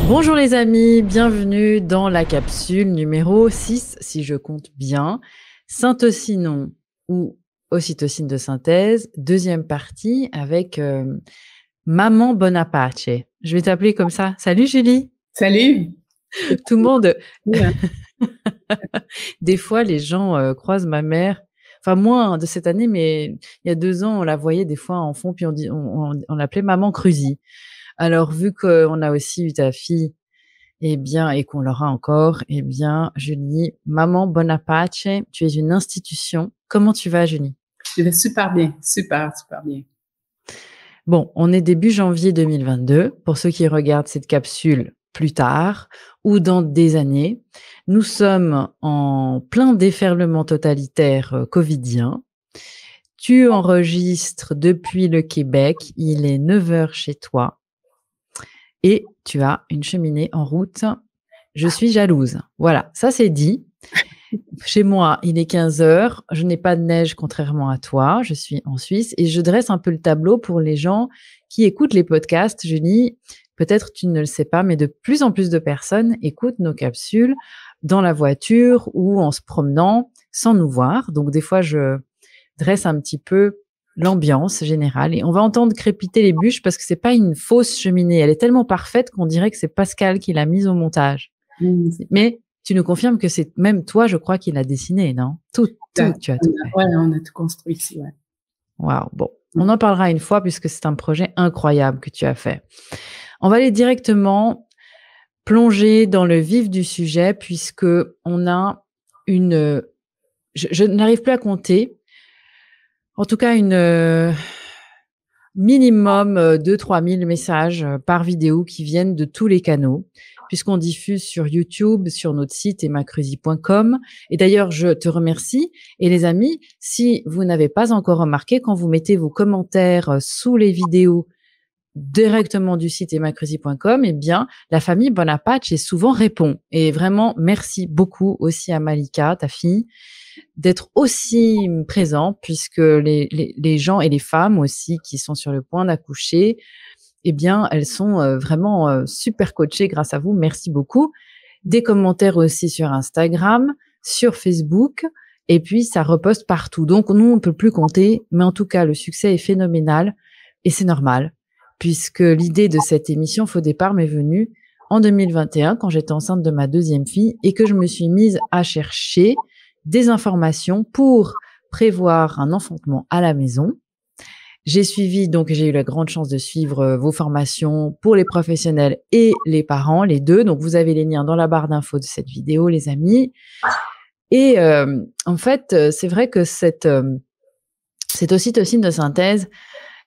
Bonjour les amis, bienvenue dans la capsule numéro 6, si je compte bien. Syntocinon ou ocytocine de synthèse, deuxième partie avec Maman Bonaparte. Je vais t'appeler comme ça. Salut Julie. Salut! Tout le monde. Ouais. Des fois, les gens croisent ma mère. Enfin, moins de cette année, mais il y a 2 ans, on la voyait des fois en fond, puis on l'appelait Maman Cruzy. Alors, vu qu'on a aussi eu ta fille, eh bien, et qu'on l'aura encore, eh bien, Julie, Maman Bonaparte, tu es une institution. Comment tu vas, Julie? Je vais super bien, super bien. Bon, on est début janvier 2022. Pour ceux qui regardent cette capsule plus tard ou dans des années, nous sommes en plein déferlement totalitaire covidien. Tu enregistres depuis le Québec, il est 9 heures chez toi et tu as une cheminée en route. Je suis jalouse. Voilà, ça c'est dit. Chez moi, il est 15 heures. Je n'ai pas de neige contrairement à toi. Je suis en Suisse et je dresse un peu le tableau pour les gens qui écoutent les podcasts. Julie, peut-être tu ne le sais pas, mais de plus en plus de personnes écoutent nos capsules dans la voiture ou en se promenant sans nous voir. Donc, des fois, je dresse un petit peu l'ambiance générale et on va entendre crépiter les bûches parce que c'est pas une fausse cheminée. Elle est tellement parfaite qu'on dirait que c'est Pascal qui l'a mise au montage. Mais tu nous confirmes que c'est même toi, je crois, qui l'a dessiné, non? Tout, tu as tout fait. Ouais, on a tout construit ici, ouais. Waouh. Bon, on en parlera une fois puisque c'est un projet incroyable que tu as fait. On va aller directement plonger dans le vif du sujet puisque on a une, je n'arrive plus à compter, en tout cas une minimum 2-3 000 messages par vidéo qui viennent de tous les canaux, puisqu'on diffuse sur YouTube, sur notre site emacruzy.com. Et d'ailleurs, je te remercie. Et les amis, si vous n'avez pas encore remarqué, quand vous mettez vos commentaires sous les vidéos directement du site emacruzy.com, eh bien, la famille Bonaparte souvent répond. Et vraiment, merci beaucoup aussi à Malika, ta fille, d'être aussi présent, puisque les gens et les femmes aussi qui sont sur le point d'accoucher, eh bien, elles sont vraiment super coachées grâce à vous. Merci beaucoup. Des commentaires aussi sur Instagram, sur Facebook, et puis ça reposte partout. Donc, nous, on ne peut plus compter, mais en tout cas, le succès est phénoménal et c'est normal, puisque l'idée de cette émission, Faux départ, m'est venue en 2021 quand j'étais enceinte de ma deuxième fille et que je me suis mise à chercher des informations pour prévoir un enfantement à la maison. J'ai eu la grande chance de suivre vos formations pour les professionnels et les parents, les deux. Donc, vous avez les liens dans la barre d'infos de cette vidéo, les amis. Et en fait, c'est vrai que cette ocytocine de synthèse,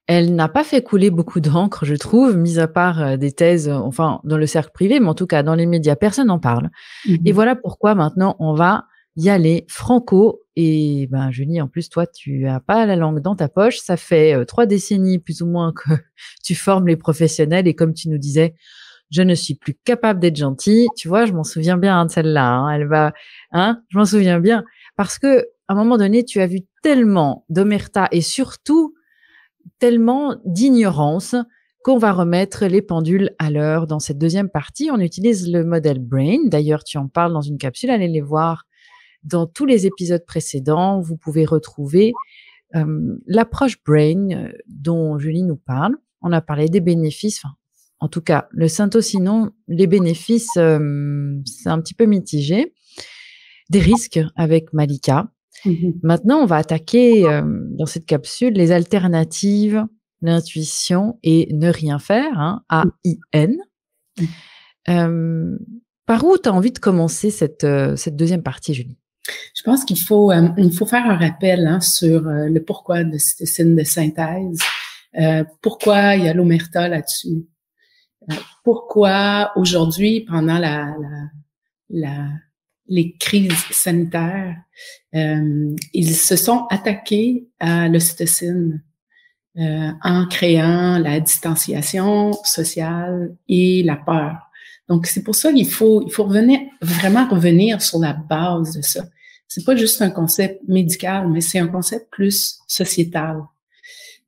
elle n'a pas fait couler beaucoup d'encre, je trouve, mis à part des thèses, enfin, dans le cercle privé, mais en tout cas, dans les médias, personne n'en parle. Et voilà pourquoi maintenant, on va y aller franco. Et ben, Julie, en plus, toi, tu as pas la langue dans ta poche. Ça fait 3 décennies, plus ou moins, que tu formes les professionnels. Et comme tu nous disais, je ne suis plus capable d'être gentille. Tu vois, je m'en souviens bien de celle-là. Je m'en souviens bien. Parce que, à un moment donné, tu as vu tellement d'omerta et surtout tellement d'ignorance qu'on va remettre les pendules à l'heure dans cette deuxième partie. On utilise le modèle Brain. D'ailleurs, tu en parles dans une capsule. Allez les voir dans tous les épisodes précédents. Vous pouvez retrouver l'approche Brain dont Julie nous parle. On a parlé des bénéfices. Enfin, en tout cas, le syntocinon, les bénéfices, c'est un petit peu mitigé. Des risques avec Malika. Maintenant, on va attaquer dans cette capsule les alternatives, l'intuition et ne rien faire, AIN. Par où tu as envie de commencer cette deuxième partie, Julie? Je pense qu'il faut faire un rappel sur le pourquoi de cytocine de synthèse, pourquoi il y a l'omerta là-dessus, pourquoi aujourd'hui, pendant les crises sanitaires, ils se sont attaqués à l'ocytocine en créant la distanciation sociale et la peur. Donc, c'est pour ça qu'il faut vraiment revenir sur la base de ça. C'est pas juste un concept médical, mais c'est un concept plus sociétal.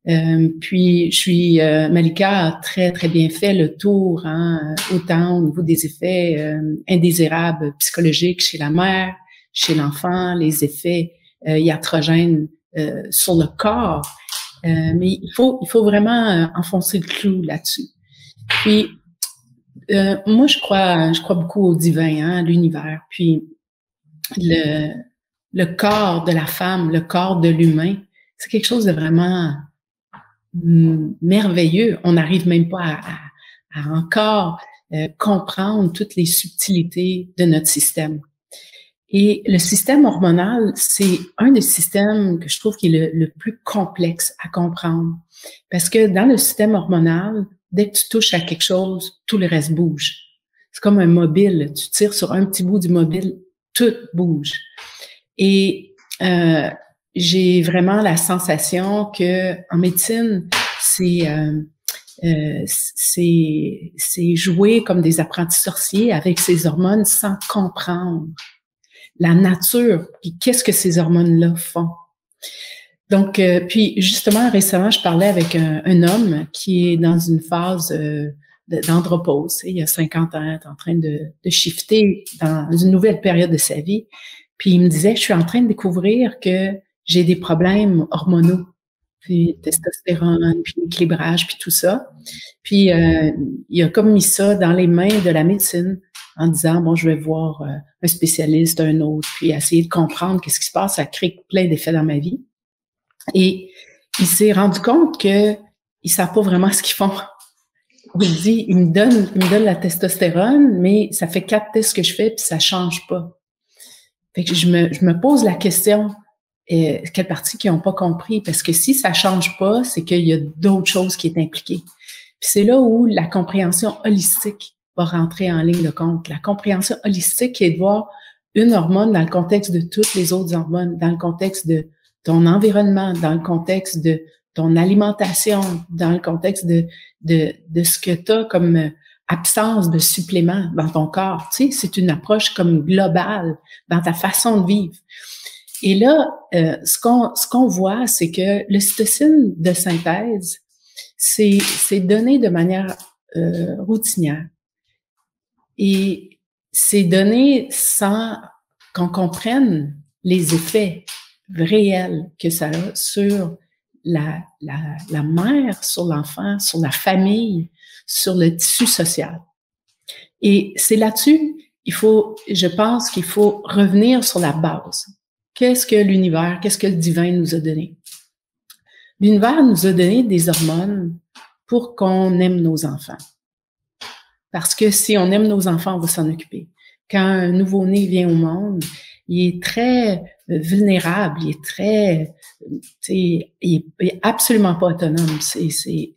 Puis, Malika a très, très bien fait le tour, hein, autant au niveau des effets indésirables psychologiques chez la mère, chez l'enfant, les effets iatrogènes sur le corps. Mais il faut vraiment enfoncer le clou là-dessus. Puis, moi, je crois beaucoup au divin, hein, à l'univers. Puis, le corps de la femme, le corps de l'humain, c'est quelque chose de vraiment merveilleux. On n'arrive même pas à encore comprendre toutes les subtilités de notre système. Et le système hormonal, c'est un des systèmes que je trouve qui est le plus complexe à comprendre. Parce que dans le système hormonal, dès que tu touches à quelque chose, tout le reste bouge. C'est comme un mobile. Tu tires sur un petit bout du mobile, tout bouge. Et j'ai vraiment la sensation que en médecine, c'est jouer comme des apprentis sorciers avec ces hormones sans comprendre la nature, puis qu'est-ce que ces hormones-là font. Donc, puis justement, récemment, je parlais avec un homme qui est dans une phase d'andropause. Il a 50 ans, il est en train de shifter dans une nouvelle période de sa vie. Puis il me disait, je suis en train de découvrir que j'ai des problèmes hormonaux, puis testostérone, puis l'équilibrage, puis tout ça. Puis il a comme mis ça dans les mains de la médecine en disant, bon, je vais voir un spécialiste, un autre, puis essayer de comprendre qu'est-ce qui se passe. Ça crée plein d'effets dans ma vie. Et il s'est rendu compte que ils savent pas vraiment ce qu'ils font. Il dit, il me donne la testostérone, mais ça fait 4 tests que je fais, puis ça change pas. Fait que je me pose la question, quelle partie qu'ils n'ont pas compris? Parce que si ça change pas, c'est qu'il y a d'autres choses qui est impliquées. Puis c'est là où la compréhension holistique va rentrer en ligne de compte. La compréhension holistique est de voir une hormone dans le contexte de toutes les autres hormones, dans le contexte de ton environnement, dans le contexte de ton alimentation, dans le contexte de ce que tu as comme absence de suppléments dans ton corps. Tu sais, c'est une approche comme globale dans ta façon de vivre. Et là, ce qu'on voit, c'est que l'ocytocine de synthèse, c'est donné de manière routinière. Et c'est donné sans qu'on comprenne les effets réels que ça a sur la mère, sur l'enfant, sur la famille, sur le tissu social. Et c'est là-dessus, je pense qu'il faut revenir sur la base. Qu'est-ce que l'univers, qu'est-ce que le divin nous a donné? L'univers nous a donné des hormones pour qu'on aime nos enfants. Parce que si on aime nos enfants, on va s'en occuper. Quand un nouveau-né vient au monde, il est très vulnérable, il est absolument pas autonome, il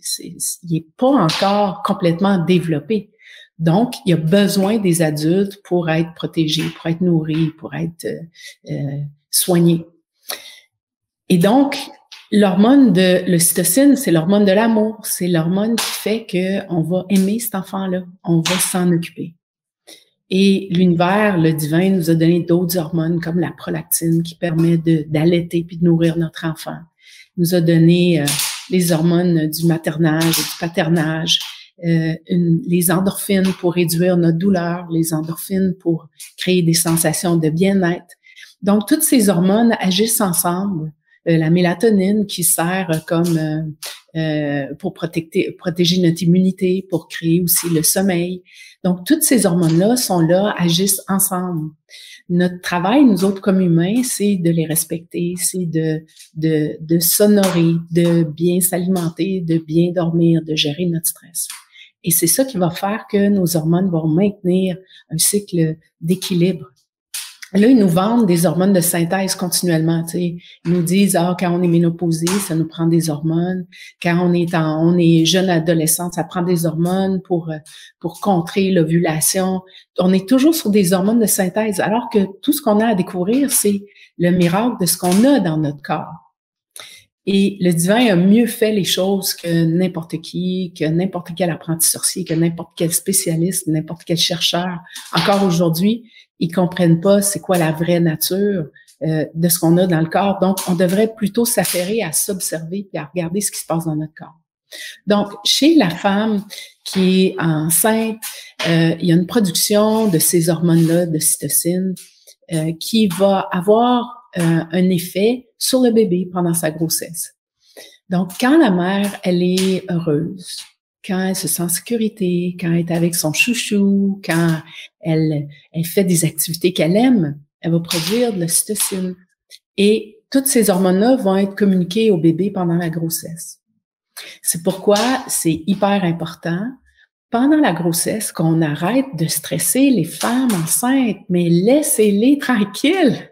est pas encore complètement développé. Donc, il a besoin des adultes pour être protégé, pour être nourri, pour être soigné. Et donc, l'hormone de l'ocytocine, c'est l'hormone de l'amour, c'est l'hormone qui fait qu'on va aimer cet enfant-là, on va s'en occuper. Et l'univers, le divin, nous a donné d'autres hormones comme la prolactine qui permet d'allaiter puis de nourrir notre enfant. Il nous a donné les hormones du maternage et du paternage, les endorphines pour réduire notre douleur, les endorphines pour créer des sensations de bien-être. Donc, toutes ces hormones agissent ensemble. La mélatonine qui sert comme pour protéger notre immunité, pour créer aussi le sommeil. Donc, toutes ces hormones-là sont là, agissent ensemble. Notre travail, nous autres comme humains, c'est de les respecter, c'est de s'honorer, de bien s'alimenter, de bien dormir, de gérer notre stress. Et c'est ça qui va faire que nos hormones vont maintenir un cycle d'équilibre. Là, ils nous vendent des hormones de synthèse continuellement, tu sais. Ils nous disent, quand on est ménopausé, ça nous prend des hormones. Quand on est jeune adolescent, ça prend des hormones pour contrer l'ovulation. On est toujours sur des hormones de synthèse, alors que tout ce qu'on a à découvrir, c'est le miracle de ce qu'on a dans notre corps. Et le divin a mieux fait les choses que n'importe qui, que n'importe quel apprenti sorcier, que n'importe quel spécialiste, n'importe quel chercheur. Encore aujourd'hui, ils comprennent pas c'est quoi la vraie nature de ce qu'on a dans le corps. Donc, on devrait plutôt s'affairer à s'observer puis à regarder ce qui se passe dans notre corps. Donc, chez la femme qui est enceinte, il y a une production de ces hormones-là, de cytocine, qui va avoir un effet sur le bébé pendant sa grossesse. Donc, quand la mère, elle est heureuse, quand elle se sent en sécurité, quand elle est avec son chouchou, quand elle fait des activités qu'elle aime, elle va produire de l'ocytocine. Et toutes ces hormones-là vont être communiquées au bébé pendant la grossesse. C'est pourquoi c'est hyper important pendant la grossesse qu'on arrête de stresser les femmes enceintes, mais laissez-les tranquilles.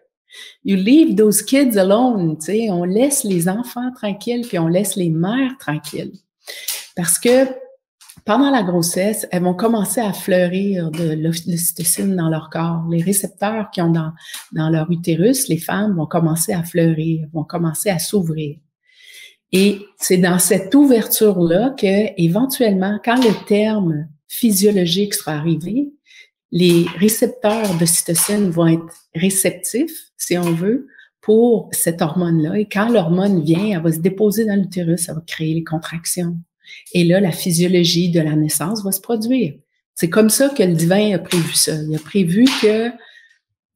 You leave those kids alone, tu sais, on laisse les enfants tranquilles puis on laisse les mères tranquilles. Parce que pendant la grossesse, elles vont commencer à fleurir de l'ocytocine dans leur corps. Les récepteurs qui ont dans leur utérus, les femmes vont commencer à fleurir, vont commencer à s'ouvrir. Et c'est dans cette ouverture-là que, éventuellement, quand le terme physiologique sera arrivé, les récepteurs d'ocytocine vont être réceptifs, si on veut, pour cette hormone-là. Et quand l'hormone vient, elle va se déposer dans l'utérus, elle va créer les contractions. Et là, la physiologie de la naissance va se produire. C'est comme ça que le divin a prévu ça. Il a prévu que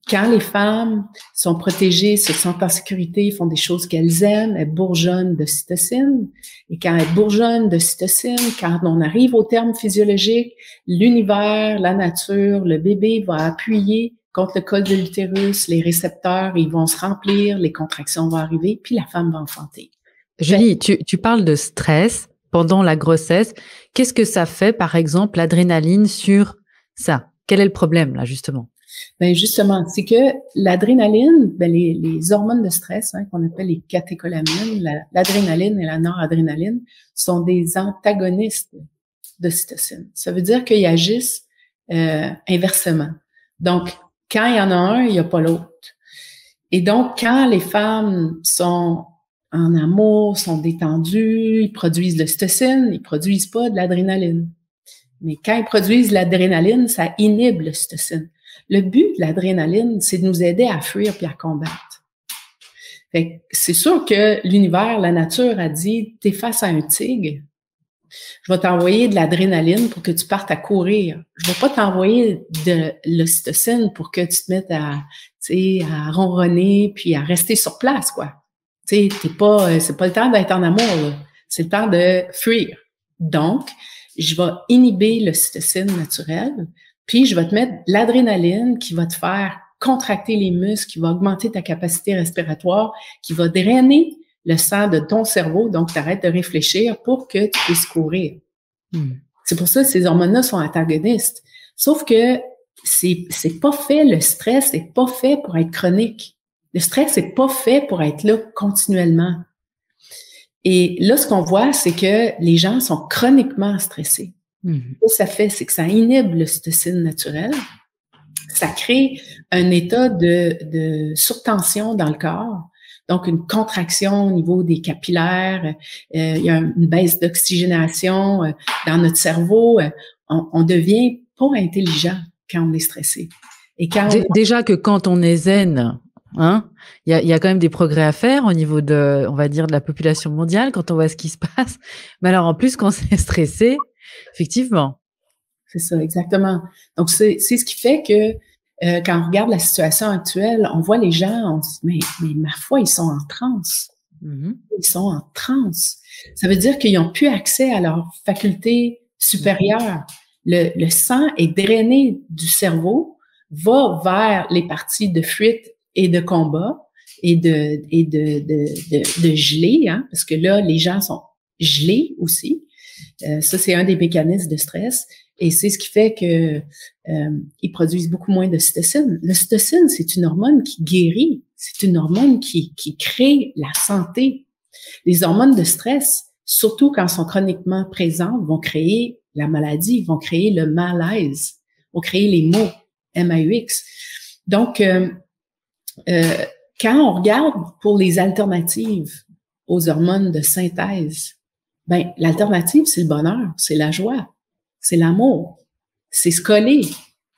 quand les femmes sont protégées, se sentent en sécurité, font des choses qu'elles aiment, elles bourgeonnent de cytocine. Et quand elles bourgeonnent de cytocine, quand on arrive au terme physiologique, l'univers, la nature, le bébé va appuyer contre le col de l'utérus, les récepteurs, ils vont se remplir, les contractions vont arriver, puis la femme va enfanter. Julie, tu parles de stress pendant la grossesse. Qu'est-ce que ça fait, par exemple, l'adrénaline sur ça? Quel est le problème, là, justement? Ben justement, c'est que l'adrénaline, ben les hormones de stress, qu'on appelle les catécholamines, l'adrénaline et la noradrénaline, sont des antagonistes de cytocine. Ça veut dire qu'ils agissent inversement. Donc, quand il y en a un, il n'y a pas l'autre. Et donc, quand les femmes sont en amour, sont détendues, ils produisent de l'ocytocine, ils produisent pas de l'adrénaline. Mais quand ils produisent de l'adrénaline, ça inhibe l'ocytocine. Le but de l'adrénaline, c'est de nous aider à fuir puis à combattre. Fait que c'est sûr que l'univers, la nature a dit, t'es face à un tigre, je vais t'envoyer de l'adrénaline pour que tu partes à courir. Je vais pas t'envoyer de l'ocytocine pour que tu te mettes à ronronner puis à rester sur place, quoi. Tu sais, c'est pas le temps d'être en amour, là. C'est le temps de fuir. Donc, je vais inhiber l'ocytocine naturelle, puis je vais te mettre l'adrénaline qui va te faire contracter les muscles, qui va augmenter ta capacité respiratoire, qui va drainer le sang de ton cerveau, donc tu arrêtes de réfléchir pour que tu puisses courir. C'est pour ça que ces hormones-là sont antagonistes. Sauf que c'est pas fait, le stress n'est pas fait pour être chronique. Le stress n'est pas fait pour être là continuellement. Et là, ce qu'on voit, c'est que les gens sont chroniquement stressés. Ce que ça fait, c'est que ça inhibe l'ocytocine naturelle. Ça crée un état de surtension dans le corps. Donc, une contraction au niveau des capillaires, il y a une baisse d'oxygénation dans notre cerveau. On devient pas intelligent quand on est stressé. Et Déjà que quand on est zen, hein, il y a quand même des progrès à faire au niveau de, on va dire, de la population mondiale quand on voit ce qui se passe. Mais alors, en plus, quand c'est stressé, effectivement. C'est ça, exactement. Donc, c'est ce qui fait que quand on regarde la situation actuelle, on voit les gens, on se dit, mais ma foi, ils sont en transe. Ils sont en transe. Ça veut dire qu'ils n'ont plus accès à leurs facultés supérieures. Le sang est drainé du cerveau, va vers les parties de fuite et de combat et de geler, hein, parce que là, les gens sont gelés aussi. Ça, c'est un des mécanismes de stress. Et c'est ce qui fait que ils produisent beaucoup moins d'ocytocine. L'ocytocine, c'est une hormone qui guérit. C'est une hormone qui crée la santé. Les hormones de stress, surtout quand elles sont chroniquement présentes, vont créer la maladie, vont créer le malaise, vont créer les maux, MAUX. Donc, quand on regarde pour les alternatives aux hormones de synthèse, ben l'alternative, c'est le bonheur, c'est la joie. C'est l'amour, c'est se coller,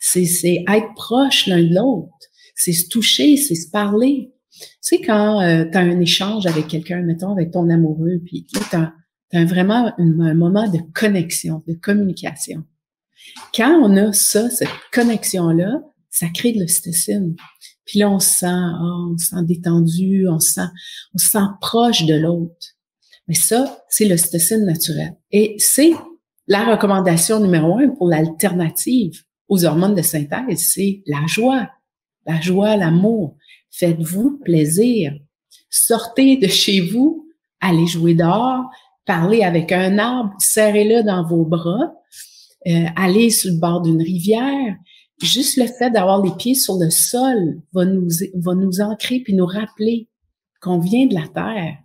c'est être proche l'un de l'autre, c'est se toucher, c'est se parler. Tu sais, quand tu as un échange avec quelqu'un, mettons, avec ton amoureux, puis là, tu as vraiment un moment de connexion, de communication. Quand on a ça, cette connexion-là, ça crée de l'ocytocine. Puis là, on se sent détendu, on se sent proche de l'autre. Mais ça, c'est l'ocytocine naturelle. Et c'est la recommandation numéro 1 pour l'alternative aux hormones de synthèse, c'est la joie. La joie, l'amour. Faites-vous plaisir. Sortez de chez vous, allez jouer dehors, parlez avec un arbre, serrez-le dans vos bras, allez sur le bord d'une rivière. Juste le fait d'avoir les pieds sur le sol va nous ancrer puis nous rappeler qu'on vient de la terre.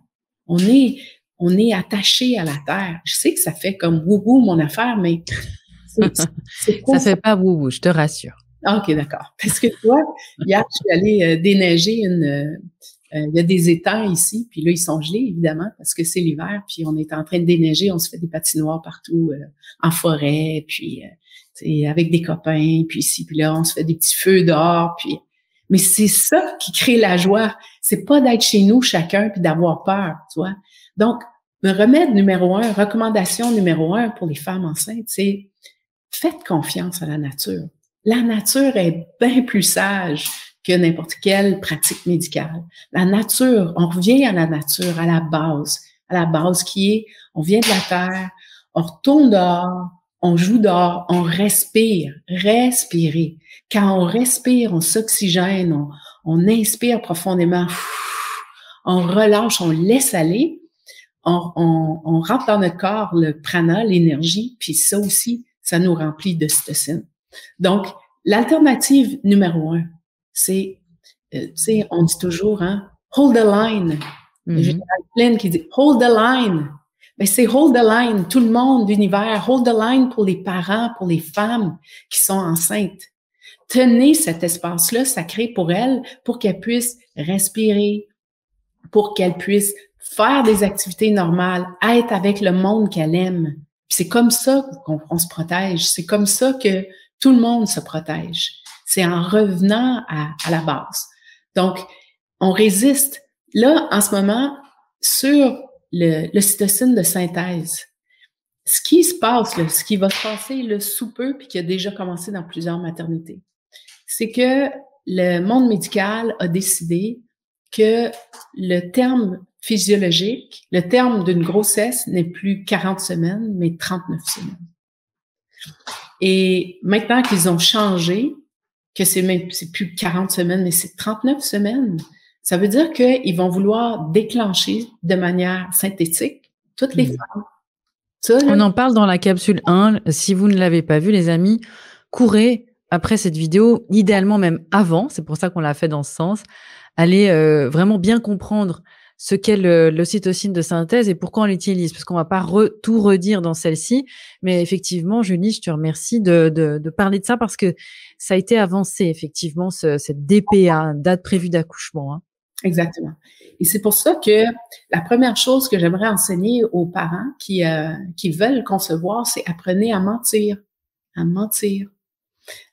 On est attaché à la terre. Je sais que ça fait comme wouhou mon affaire, mais ça fait pas wouhou, je te rassure. Ah, OK, d'accord. Parce que toi, hier, je suis allée déneiger il y a des étangs ici, puis là, ils sont gelés, évidemment, parce que c'est l'hiver, puis on est en train de déneiger, on se fait des patinoires partout en forêt, puis avec des copains, puis ici, puis là, on se fait des petits feux dehors, puis... Mais c'est ça qui crée la joie. C'est pas d'être chez nous chacun puis d'avoir peur, tu vois. Donc, le remède numéro 1, recommandation numéro 1 pour les femmes enceintes, c'est faites confiance à la nature. La nature est bien plus sage que n'importe quelle pratique médicale. La nature, on revient à la nature, à la base qui est, on vient de la terre, on retourne dehors, on joue dehors, on respire, respirer. Quand on respire, on s'oxygène, on inspire profondément, on relâche, on laisse aller, on rentre dans notre corps le prana, l'énergie, puis ça aussi, ça nous remplit d'ocytocine. Donc, l'alternative numéro 1, c'est, tu sais, on dit toujours, hold the line. Le général Flynn qui dit, hold the line. Mais c'est hold the line, tout le monde, l'univers, hold the line pour les parents, pour les femmes qui sont enceintes. Tenez cet espace-là sacré pour elles, pour qu'elles puissent respirer, pour qu'elles puissent faire des activités normales, être avec le monde qu'elles aiment. Puis c'est comme ça qu'on se protège. C'est comme ça que tout le monde se protège. C'est en revenant à la base. Donc, on résiste. Là, en ce moment, sur l'ocytocine de synthèse, ce qui se passe, là, ce qui va se passer là, sous peu, puis qui a déjà commencé dans plusieurs maternités, c'est que le monde médical a décidé que le terme physiologique, le terme d'une grossesse n'est plus 40 semaines, mais 39 semaines. Et maintenant qu'ils ont changé, que c'est plus 40 semaines, mais c'est 39 semaines, ça veut dire qu'ils vont vouloir déclencher de manière synthétique toutes les femmes. Ça, là, on en parle dans la capsule 1. Si vous ne l'avez pas vu, les amis, courez après cette vidéo, idéalement même avant. C'est pour ça qu'on l'a fait dans ce sens. Allez vraiment bien comprendre ce qu'est l'ocytocine de synthèse et pourquoi on l'utilise, parce qu'on va pas tout redire dans celle-ci. Mais effectivement, Julie, je te remercie de parler de ça parce que ça a été avancé, effectivement, cette DPA, date prévue d'accouchement. Exactement. Et c'est pour ça que la première chose que j'aimerais enseigner aux parents qui veulent concevoir, c'est apprenez à mentir. À mentir.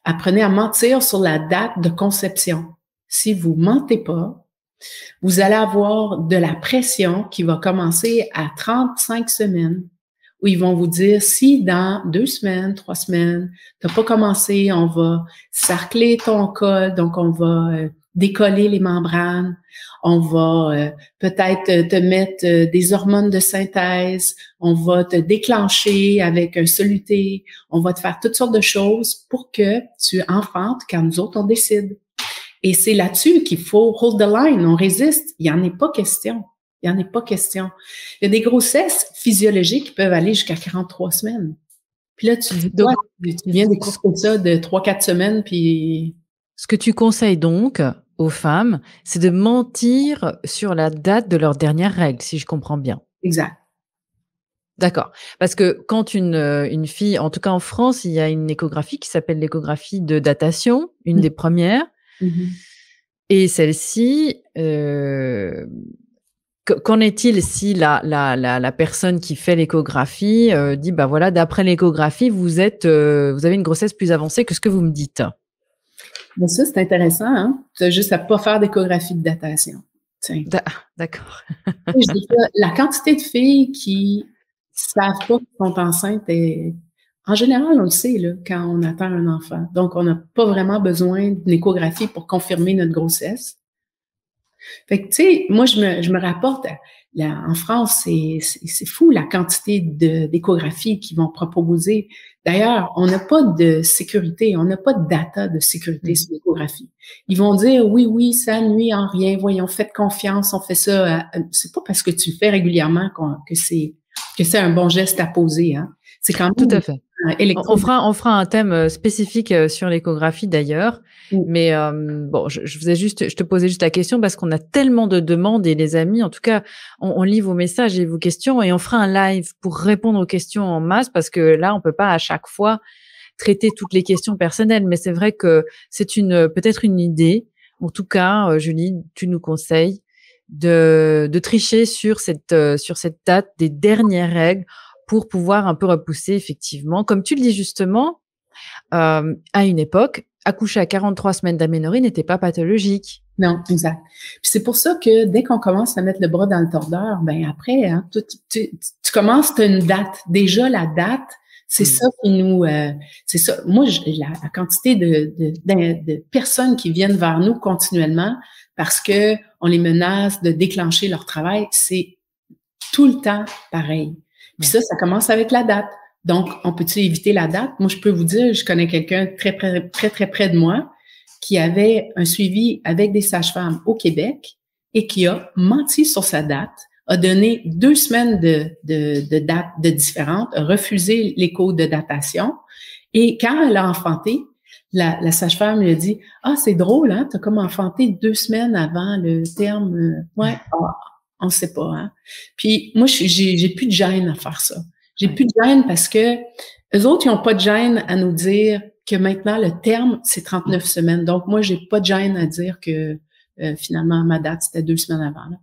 Apprenez à mentir sur la date de conception. Si vous mentez pas, vous allez avoir de la pression qui va commencer à 35 semaines, où ils vont vous dire, si dans 2 semaines, 3 semaines, t'as pas commencé, on va sarcler ton col, donc on va décoller les membranes, on va peut-être te mettre des hormones de synthèse, on va te déclencher avec un soluté, on va te faire toutes sortes de choses pour que tu enfantes quand nous autres on décide. Et c'est là-dessus qu'il faut hold the line, on résiste, il n'y en est pas question. Il n'y en est pas question. Il y a des grossesses physiologiques qui peuvent aller jusqu'à 43 semaines. Puis là, tu dis, donc, tu viens d'écouter ça de 3-4 semaines, puis... Ce que tu conseilles donc aux femmes, c'est de mentir sur la date de leur dernière règle, si je comprends bien. Exact. D'accord. Parce que quand une fille, en tout cas en France, il y a une échographie qui s'appelle l'échographie de datation, une des premières. Et celle-ci, qu'en est-il si la personne qui fait l'échographie dit, bah voilà, d'après l'échographie, vous avez une grossesse plus avancée que ce que vous me dites? Mais ça, c'est intéressant, hein? Tu as juste à pas faire d'échographie de datation. Tiens. D'accord. Je dis ça, la quantité de filles qui savent pas qu'elles sont enceintes est, en général, on le sait, là, quand on attend un enfant. Donc, on n'a pas vraiment besoin d'une échographie pour confirmer notre grossesse. Fait que, tu sais, moi, je me rapporte en France, c'est fou la quantité d'échographies qu'ils vont proposer. D'ailleurs, on n'a pas de sécurité, on n'a pas de data de sécurité sur l'échographie. Ils vont dire, oui, ça nuit en rien, voyons, faites confiance, on fait ça. C'est pas parce que tu le fais régulièrement que c'est un bon geste à poser, hein. C'est quand même Tout à fait. On fera un thème spécifique sur l'échographie d'ailleurs. Mais bon, je te posais juste la question parce qu'on a tellement de demandes et les amis, en tout cas, on lit vos messages et vos questions et on fera un live pour répondre aux questions en masse parce que là, on peut pas à chaque fois traiter toutes les questions personnelles. Mais c'est vrai que c'est peut-être une idée. En tout cas, Julie, tu nous conseilles de tricher sur cette date des dernières règles pour pouvoir un peu repousser effectivement. Comme tu le dis justement, à une époque, accoucher à 43 semaines d'aménorrhée n'était pas pathologique. Non, exact. Puis c'est pour ça que dès qu'on commence à mettre le bras dans le tordeur, ben après, hein, tu commences, tu as une date. Déjà, la date, c'est ça qui nous... c'est ça. Moi, la quantité de personnes qui viennent vers nous continuellement parce que on les menace de déclencher leur travail, c'est tout le temps pareil. Puis ça commence avec la date. Donc, on peut-tu éviter la date? Moi, je peux vous dire, je connais quelqu'un très près de moi qui avait un suivi avec des sages-femmes au Québec et qui a menti sur sa date, a donné 2 semaines de date différentes, a refusé l'écho de datation. Et quand elle a enfanté, la sage-femme lui a dit, « Ah, c'est drôle, hein? T'as comme enfanté 2 semaines avant le terme. » Ouais, on ne sait pas, hein. Puis moi, j'ai plus de gêne à faire ça. J'ai plus de gêne parce que eux autres, ils n'ont pas de gêne à nous dire que maintenant, le terme, c'est 39 semaines. Donc, moi, j'ai pas de gêne à dire que finalement, ma date, c'était 2 semaines avant. Là.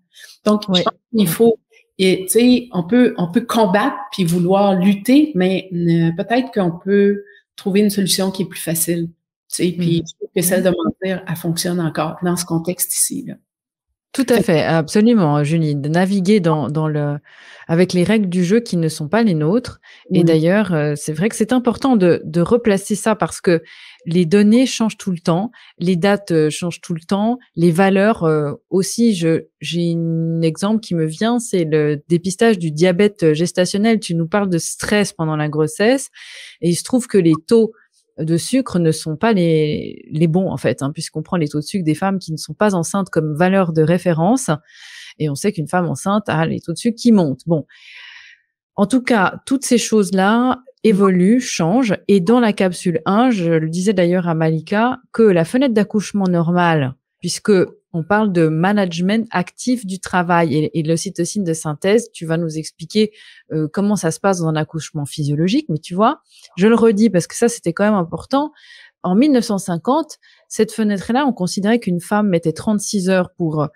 Donc, je pense qu'il faut, tu sais, on peut combattre puis vouloir lutter, mais peut-être qu'on peut trouver une solution qui est plus facile. Tu sais, puis je trouve que celle de mentir, elle fonctionne encore dans ce contexte ici, là. Tout à fait, absolument, Julie, de naviguer avec les règles du jeu qui ne sont pas les nôtres. Et d'ailleurs, c'est vrai que c'est important de replacer ça parce que les données changent tout le temps, les dates changent tout le temps, les valeurs aussi. J'ai un exemple qui me vient, c'est le dépistage du diabète gestationnel. Tu nous parles de stress pendant la grossesse et il se trouve que les taux de sucre ne sont pas les bons, en fait, hein, puisqu'on prend les taux de sucre des femmes qui ne sont pas enceintes comme valeur de référence. Et on sait qu'une femme enceinte a les taux de sucre qui montent. Bon. En tout cas, toutes ces choses-là évoluent, changent. Et dans la capsule 1, je le disais d'ailleurs à Malika, que la fenêtre d'accouchement normale, puisque on parle de management actif du travail et l'ocytocine de synthèse, tu vas nous expliquer comment ça se passe dans un accouchement physiologique. Mais tu vois, je le redis parce que ça, c'était quand même important. En 1950, cette fenêtre-là, on considérait qu'une femme mettait 36 heures pour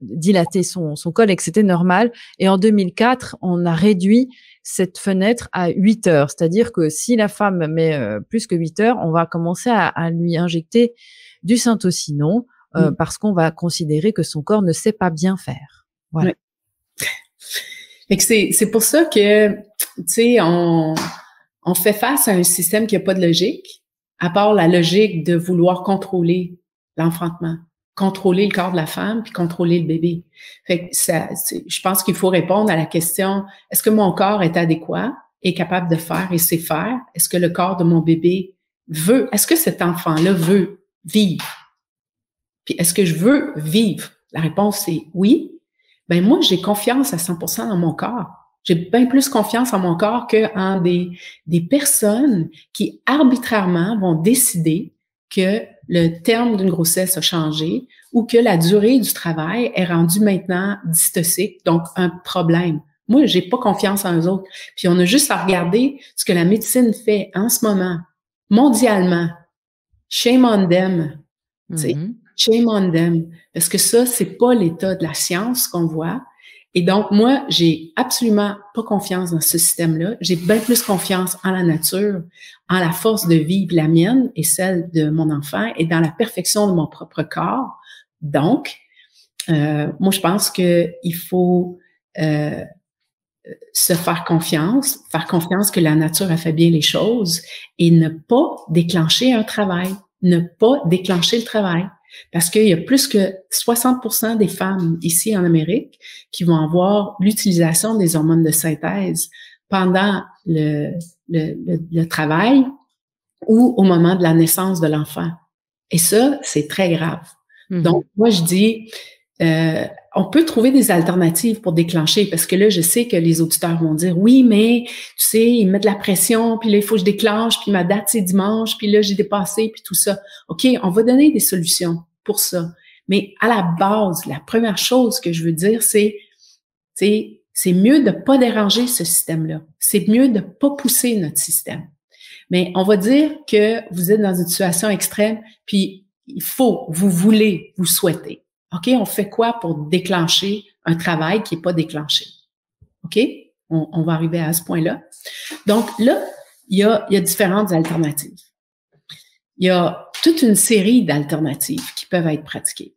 dilater son col et que c'était normal. Et en 2004, on a réduit cette fenêtre à 8 heures. C'est-à-dire que si la femme met plus que 8 heures, on va commencer à lui injecter du syntocinon parce qu'on va considérer que son corps ne sait pas bien faire. Voilà. Et c'est pour ça que, tu sais, on fait face à un système qui n'a pas de logique, à part la logique de vouloir contrôler l'enfantement, contrôler le corps de la femme puis contrôler le bébé. Fait que je pense qu'il faut répondre à la question, est-ce que mon corps est adéquat, est capable de faire et sait faire? Est-ce que le corps de mon bébé est-ce que cet enfant-là veut vivre? Puis est-ce que je veux vivre? La réponse est oui. Ben moi, j'ai confiance à 100% dans mon corps. J'ai bien plus confiance en mon corps qu'en des personnes qui arbitrairement vont décider que le terme d'une grossesse a changé ou que la durée du travail est rendue maintenant dystoxique, donc un problème. Moi, j'ai pas confiance en eux autres. Puis on a juste à regarder ce que la médecine fait en ce moment, mondialement. Shame on them. Shame on them. Parce que ça, c'est pas l'état de la science qu'on voit. Et donc, moi, j'ai absolument pas confiance dans ce système-là. J'ai bien plus confiance en la nature, en la force de vivre la mienne et celle de mon enfant et dans la perfection de mon propre corps. Donc, Moi, je pense que il faut se faire confiance que la nature a fait bien les choses et ne pas déclencher un travail, ne pas déclencher le travail. Parce qu'il y a plus que 60% des femmes ici en Amérique qui vont avoir l'utilisation des hormones de synthèse pendant le travail ou au moment de la naissance de l'enfant. Et ça, c'est très grave. Donc, moi, je dis, on peut trouver des alternatives pour déclencher, parce que là, je sais que les auditeurs vont dire, oui, mais tu sais, ils mettent de la pression, puis là, il faut que je déclenche, puis ma date, c'est dimanche, puis là, j'ai dépassé, puis tout ça. OK, on va donner des solutions pour ça. Mais à la base, la première chose que je veux dire, c'est mieux de pas déranger ce système-là. C'est mieux de pas pousser notre système. Mais on va dire que vous êtes dans une situation extrême, puis il faut, vous voulez, vous souhaitez. OK, on fait quoi pour déclencher un travail qui n'est pas déclenché? OK? On va arriver à ce point-là. Donc là, il y a différentes alternatives. Il y a toute une série d'alternatives qui peuvent être pratiquées.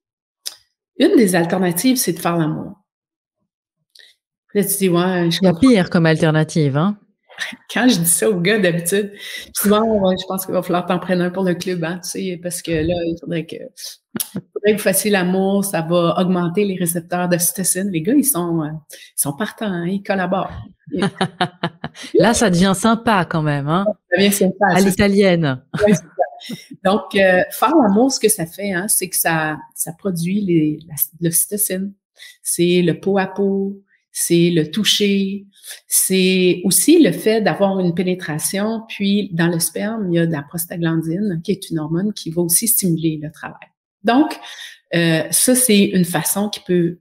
Une des alternatives, c'est de faire l'amour. Là, tu dis, ouais, il y a pire comme alternative, hein? Quand je dis ça aux gars, d'habitude, souvent, je pense qu'il va falloir t'en prendre un pour le club, hein, tu sais, parce que là, il faudrait que vous fassiez l'amour, ça va augmenter les récepteurs d'ocytocine. Les gars, ils sont partants, hein, ils collaborent. Là, ça devient sympa quand même, hein? Ça devient sympa. À l'italienne. Ouais, c'est ça. Donc, faire l'amour, ce que ça fait, hein, c'est que ça produit l'ocytocine. C'est le peau à peau, c'est le toucher, c'est aussi le fait d'avoir une pénétration, puis dans le sperme, il y a de la prostaglandine, qui est une hormone qui va aussi stimuler le travail. Donc, ça, c'est une façon qui peut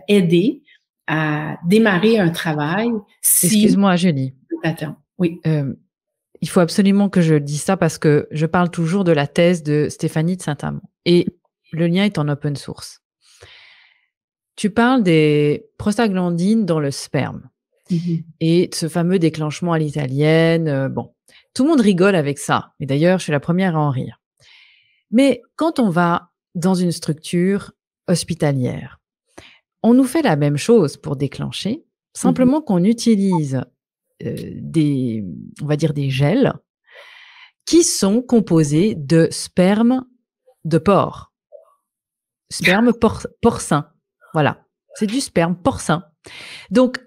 aider à démarrer un travail. Excuse-moi, Julie. Attends, oui. Il faut absolument que je dise ça parce que je parle toujours de la thèse de Stéphanie de Saint-Amand. Et le lien est en open source. Tu parles des prostaglandines dans le sperme et de ce fameux déclenchement à l'italienne. Bon, tout le monde rigole avec ça. Et d'ailleurs, je suis la première à en rire. Mais quand on va dans une structure hospitalière, on nous fait la même chose pour déclencher, simplement qu'on utilise on va dire des gels qui sont composés de sperme de porc. Sperme porcin. Voilà. C'est du sperme porcin. Donc,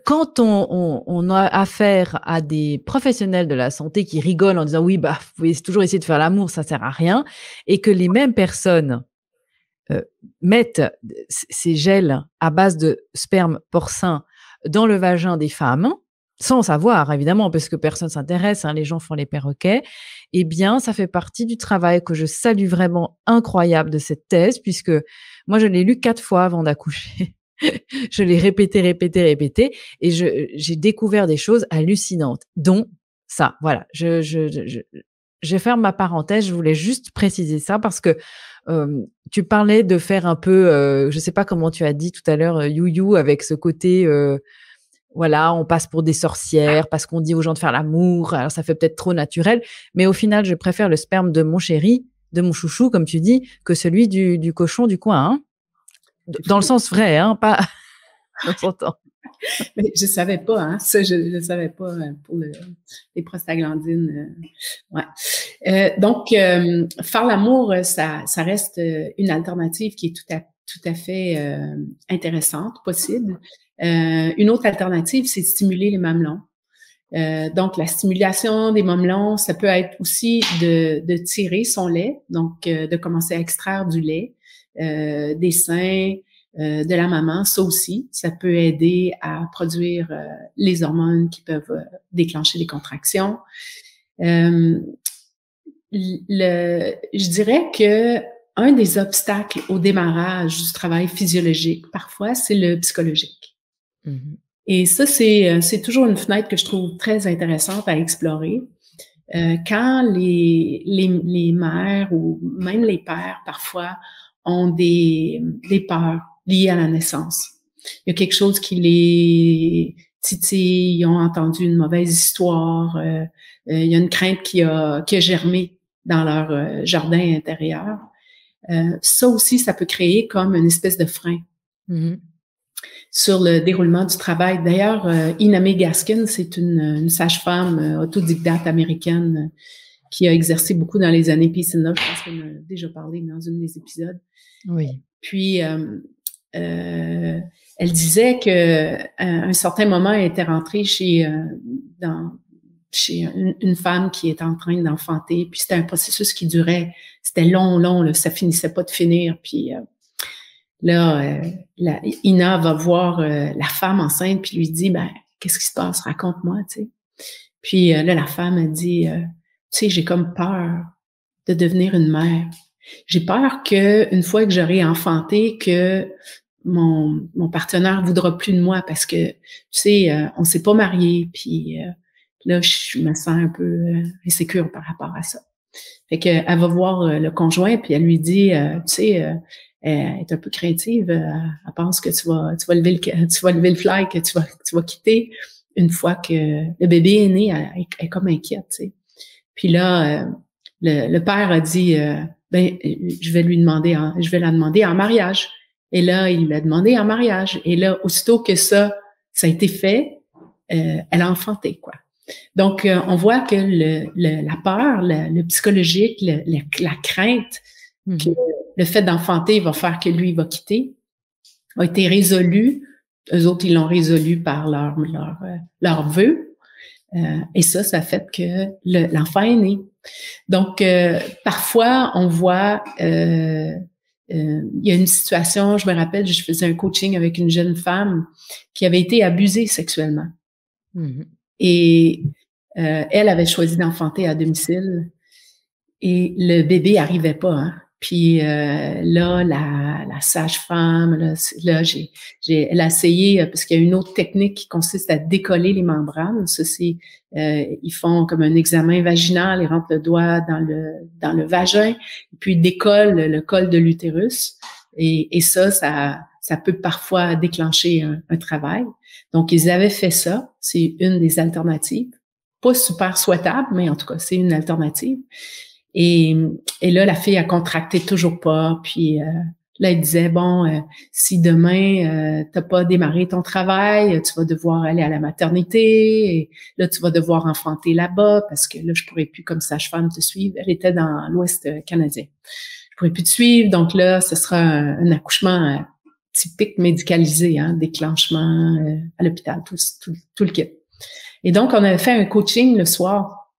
quand on a affaire à des professionnels de la santé qui rigolent en disant oui, bah, vous pouvez toujours essayer de faire l'amour, ça sert à rien, et que les mêmes personnes mettent ces gels à base de sperme porcin dans le vagin des femmes, sans savoir, évidemment, parce que personne s'intéresse, hein, les gens font les perroquets, eh bien, ça fait partie du travail que je salue vraiment incroyable de cette thèse, puisque moi, je l'ai lu 4 fois avant d'accoucher. Je l'ai répété, et j'ai découvert des choses hallucinantes, dont ça. Voilà, je ferme ma parenthèse, je voulais juste préciser ça parce que tu parlais de faire un peu, je sais pas comment tu as dit tout à l'heure, you avec ce côté, voilà, on passe pour des sorcières parce qu'on dit aux gens de faire l'amour, alors ça fait peut-être trop naturel, mais au final, je préfère le sperme de mon chéri, de mon chouchou, comme tu dis, que celui du cochon du coin, hein. Dans le sens vrai, hein, pas dans son temps. Mais je savais pas, hein, ça, je savais pas pour les prostaglandines. Ouais. Donc, faire l'amour, ça reste une alternative qui est tout à fait intéressante, possible. Une autre alternative, c'est de stimuler les mamelons. Donc, la stimulation des mamelons, ça peut être aussi de tirer son lait, donc de commencer à extraire du lait, des seins, de la maman. Ça aussi, ça peut aider à produire les hormones qui peuvent déclencher les contractions. Je dirais que un des obstacles au démarrage du travail physiologique, parfois, c'est le psychologique. Et ça, c'est toujours une fenêtre que je trouve très intéressante à explorer. Quand les mères ou même les pères, parfois, ont des peurs liées à la naissance. Il y a quelque chose qui les titille, ils ont entendu une mauvaise histoire, il y a une crainte qui a germé dans leur jardin intérieur. ça aussi, ça peut créer comme une espèce de frein sur le déroulement du travail. D'ailleurs, Ina May Gaskin, c'est une sage-femme autodidacte américaine qui a exercé beaucoup dans les années Peace and Love. Je pense qu'on a déjà parlé dans une des épisodes. Oui. Puis, elle disait que à un certain moment, elle était rentrée chez une femme qui était en train d'enfanter. Puis c'était un processus qui durait, c'était long, là, ça finissait pas de finir. Puis Ina va voir la femme enceinte puis lui dit, ben, qu'est-ce qui se passe? Raconte-moi, tu sais. Puis là, la femme a dit, tu sais, j'ai comme peur de devenir une mère. J'ai peur que une fois que j'aurai enfanté, que mon partenaire voudra plus de moi parce que, tu sais, on s'est pas mariés, puis là, je me sens un peu insécure par rapport à ça. Fait que elle va voir le conjoint, puis elle lui dit, tu sais, elle est un peu craintive, elle pense que tu vas lever le fly, que tu vas quitter une fois que le bébé est né, elle est comme inquiète, tu sais. Puis là, le père a dit, ben, je vais la demander en mariage. Et là, il l'a demandé en mariage. Et là, aussitôt que ça a été fait, elle a enfanté, quoi. Donc, on voit que la peur, le psychologique, la crainte que le fait d'enfanter va faire que lui, il va quitter, a été résolu. Eux autres, ils l'ont résolu par leur vœu. Et ça fait que l'enfant est né. Donc, parfois, on voit, il y a une situation, je me rappelle, je faisais un coaching avec une jeune femme qui avait été abusée sexuellement. Et elle avait choisi d'enfanter à domicile et le bébé arrivait pas, hein. Puis là, la sage-femme, elle a essayé, parce qu'il y a une autre technique qui consiste à décoller les membranes. Ça, c'est, ils font comme un examen vaginal, ils rentrent le doigt dans le vagin, et puis ils décollent le col de l'utérus. Et ça peut parfois déclencher un travail. Donc, ils avaient fait ça. C'est une des alternatives. Pas super souhaitable, mais en tout cas, c'est une alternative. Et là, la fille a contracté toujours pas. Puis là, elle disait, bon, si demain, t'as pas démarré ton travail, tu vas devoir aller à la maternité. Et là, tu vas devoir enfanter là-bas parce que là, je pourrais plus comme sage-femme te suivre. Elle était dans l'Ouest canadien. Je pourrais plus te suivre. Donc là, ce sera un accouchement typique médicalisé, hein, déclenchement à l'hôpital, tout le kit. Et donc, on avait fait un coaching le soir.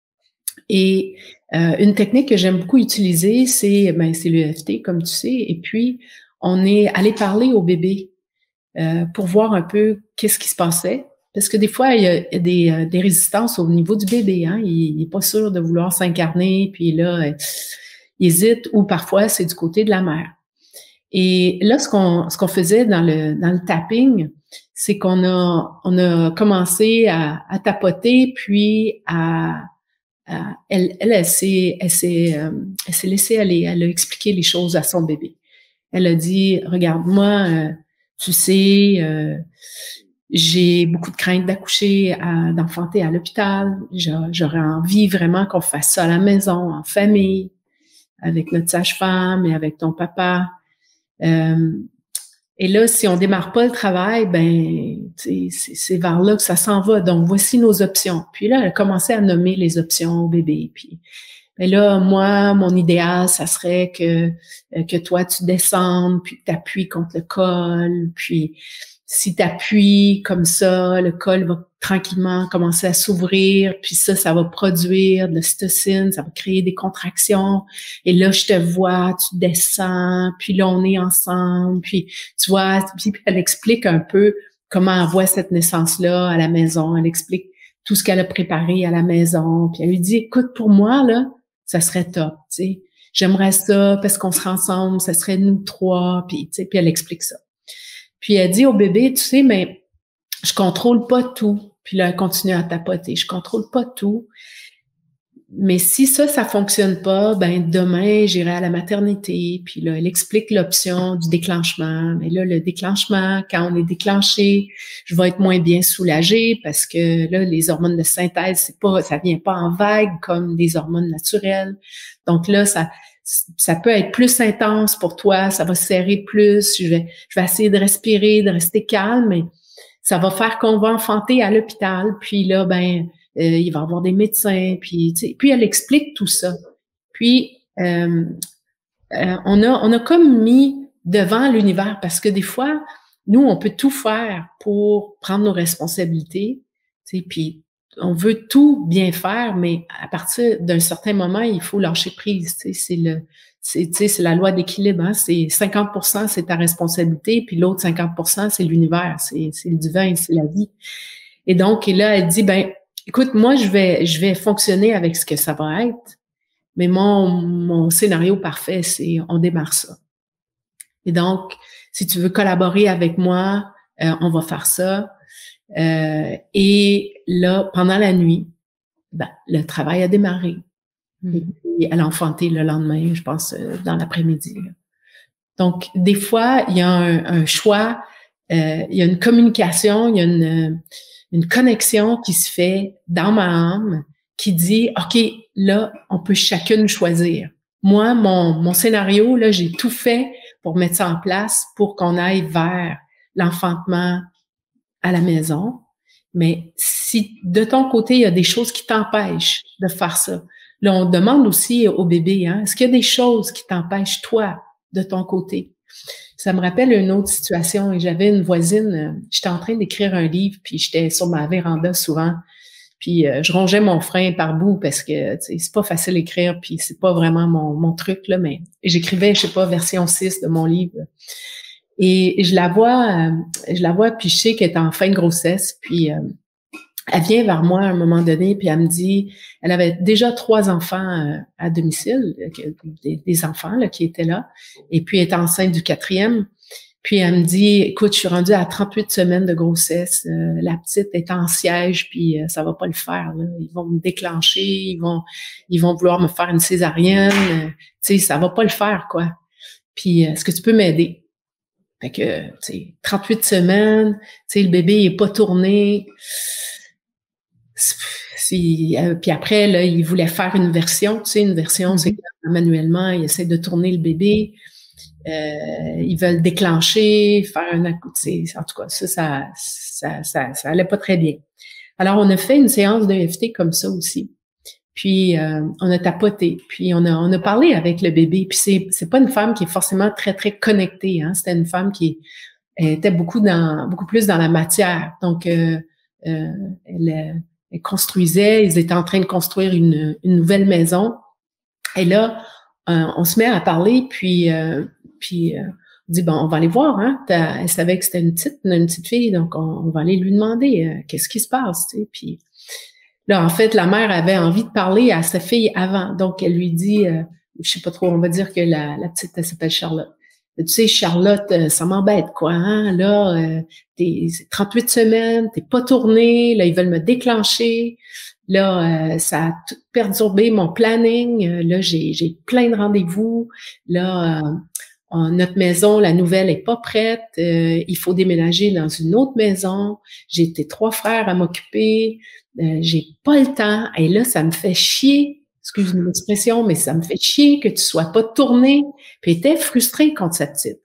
Et une technique que j'aime beaucoup utiliser, c'est l'EFT, comme tu sais. Et puis, on est allé parler au bébé pour voir un peu qu'est-ce qui se passait. Parce que des fois, il y a des résistances au niveau du bébé. Hein? Il n'est pas sûr de vouloir s'incarner, puis là, il hésite. Ou parfois, c'est du côté de la mère. Et là, ce qu'on faisait dans le tapping, c'est qu'on a commencé à tapoter, puis elle s'est laissée aller. Elle a expliqué les choses à son bébé. Elle a dit, regarde, moi, tu sais, j'ai beaucoup de crainte d'accoucher, d'enfanter à l'hôpital. J'aurais envie vraiment qu'on fasse ça à la maison, en famille, avec notre sage-femme et avec ton papa. Et là, si on démarre pas le travail, ben, c'est vers là que ça s'en va. Donc, voici nos options. Puis là, elle a commencé à nommer les options au bébé. Puis, ben là, moi, mon idéal, ça serait que toi, tu descendes, puis que tu appuies contre le col. Puis, si tu appuies comme ça, le col va tranquillement commencer à s'ouvrir, puis ça va produire de l'ocytocine, ça va créer des contractions. Et là, je te vois, tu descends, puis là, on est ensemble, puis tu vois, puis elle explique un peu comment elle voit cette naissance-là à la maison. Elle explique tout ce qu'elle a préparé à la maison. Puis elle lui dit, écoute, pour moi, là, ça serait top, tu sais. J'aimerais ça parce qu'on serait ensemble, ça serait nous trois, puis tu sais, puis elle explique ça. Puis elle dit au bébé, tu sais, mais je contrôle pas tout. Puis là, elle continue à tapoter. Je contrôle pas tout. Mais si ça fonctionne pas, ben demain, j'irai à la maternité. Puis là, elle explique l'option du déclenchement. Mais là, le déclenchement, quand on est déclenché, je vais être moins bien soulagée parce que là, les hormones de synthèse, ça vient pas en vague comme des hormones naturelles. Donc là, ça peut être plus intense pour toi, ça va serrer plus, je vais essayer de respirer, de rester calme, mais ça va faire qu'on va enfanter à l'hôpital, puis là, il va y avoir des médecins, puis, tu sais, puis elle explique tout ça. Puis, on a comme mis devant l'univers, parce que des fois, nous, on peut tout faire pour prendre nos responsabilités, tu sais, puis on veut tout bien faire, mais à partir d'un certain moment, il faut lâcher prise, tu sais, c'est la loi d'équilibre, hein, c'est 50% c'est ta responsabilité, puis l'autre 50% c'est l'univers, c'est le divin, c'est la vie. Et donc, et là, elle dit, écoute, moi, je vais fonctionner avec ce que ça va être, mais mon scénario parfait, c'est on démarre ça. Et donc, si tu veux collaborer avec moi, on va faire ça. Et là, pendant la nuit, le travail a démarré. Et puis, elle a enfanté le lendemain, je pense, dans l'après-midi. Donc, des fois, il y a un choix, il y a une communication, il y a une connexion qui se fait dans ma âme qui dit, OK, là, on peut chacune choisir. Moi, mon scénario, là, j'ai tout fait pour mettre ça en place pour qu'on aille vers l'enfantement à la maison. Mais si de ton côté, il y a des choses qui t'empêchent de faire ça, là, on demande aussi au bébé, hein, est-ce qu'il y a des choses qui t'empêchent, toi, de ton côté? Ça me rappelle une autre situation, et j'avais une voisine, j'étais en train d'écrire un livre, puis j'étais sur ma véranda souvent, puis je rongeais mon frein par bout parce que c'est pas facile d'écrire, puis c'est pas vraiment mon truc, là, mais j'écrivais, je sais pas, version 6 de mon livre. Et je la vois, puis je sais qu'elle est en fin de grossesse, puis elle vient vers moi à un moment donné, puis elle me dit, elle avait déjà 3 enfants à domicile, des enfants là, qui étaient là, et puis elle est enceinte du 4e. Puis elle me dit, écoute, je suis rendue à 38 semaines de grossesse, la petite est en siège, puis ça va pas le faire, là. Ils vont me déclencher, ils vont vouloir me faire une césarienne, tu sais, ça va pas le faire, quoi. Puis est-ce que tu peux m'aider? Fait que, tu sais, 38 semaines, tu sais, le bébé est pas tourné. Puis après, là, il voulait faire une version, tu sais, une version, c'est que manuellement, il essaie de tourner le bébé. Ils veulent déclencher, faire un coup, tu sais, en tout cas, ça allait pas très bien. Alors, on a fait une séance d'EFT comme ça aussi. Puis, on a tapoté, puis on a parlé avec le bébé. Puis c'est pas une femme qui est forcément très, très connectée, hein. C'était une femme qui était beaucoup plus dans la matière. Donc, elle construisait, ils étaient en train de construire une nouvelle maison. Et là, on se met à parler, puis on dit, bon, on va aller voir, hein. Elle savait que c'était une petite fille, donc on va aller lui demander qu'est-ce qui se passe, tu sais. Puis là, en fait, la mère avait envie de parler à sa fille avant, donc elle lui dit, je sais pas trop, on va dire que la petite, elle s'appelle Charlotte. Tu sais, Charlotte, ça m'embête, quoi, hein. Là, t'es 38 semaines, t'es pas tournée, là, ils veulent me déclencher. Là, ça a tout perturbé mon planning. Là, j'ai plein de rendez-vous. Là, notre maison, la nouvelle, est pas prête. Il faut déménager dans une autre maison. J'ai tes 3 frères à m'occuper. J'ai pas le temps. Et là, ça me fait chier. Excuse-moi l'expression, mais ça me fait chier que tu sois pas tournée. Puis elle était frustrée contre sa petite.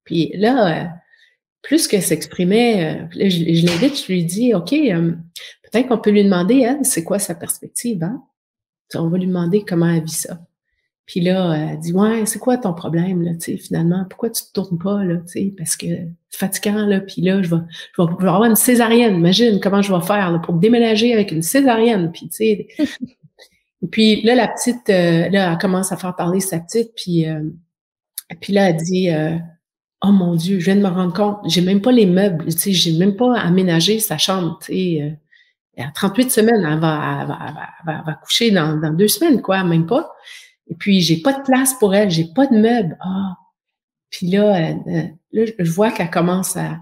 Puis là, plus que s'exprimait, je l'invite, je lui dis, OK, peut-être qu'on peut lui demander, elle, c'est quoi sa perspective, hein? On va lui demander comment elle vit ça. Puis là, elle dit, ouais, c'est quoi ton problème, là, tu sais, finalement? Pourquoi tu te tournes pas, là, tu sais, parce que c'est fatigant, là, puis là, je vais avoir une césarienne. Imagine comment je vais faire, là, pour déménager avec une césarienne, puis tu sais. Et puis là, la petite, là, elle commence à faire parler sa petite, puis là, elle dit, oh mon Dieu, je viens de me rendre compte, j'ai même pas les meubles, tu sais, j'ai même pas aménagé sa chambre, tu sais. À 38 semaines, elle va coucher dans 2 semaines, quoi, même pas. Et puis, j'ai pas de place pour elle, j'ai pas de meubles. Ah! Puis là, je vois qu'elle commence à,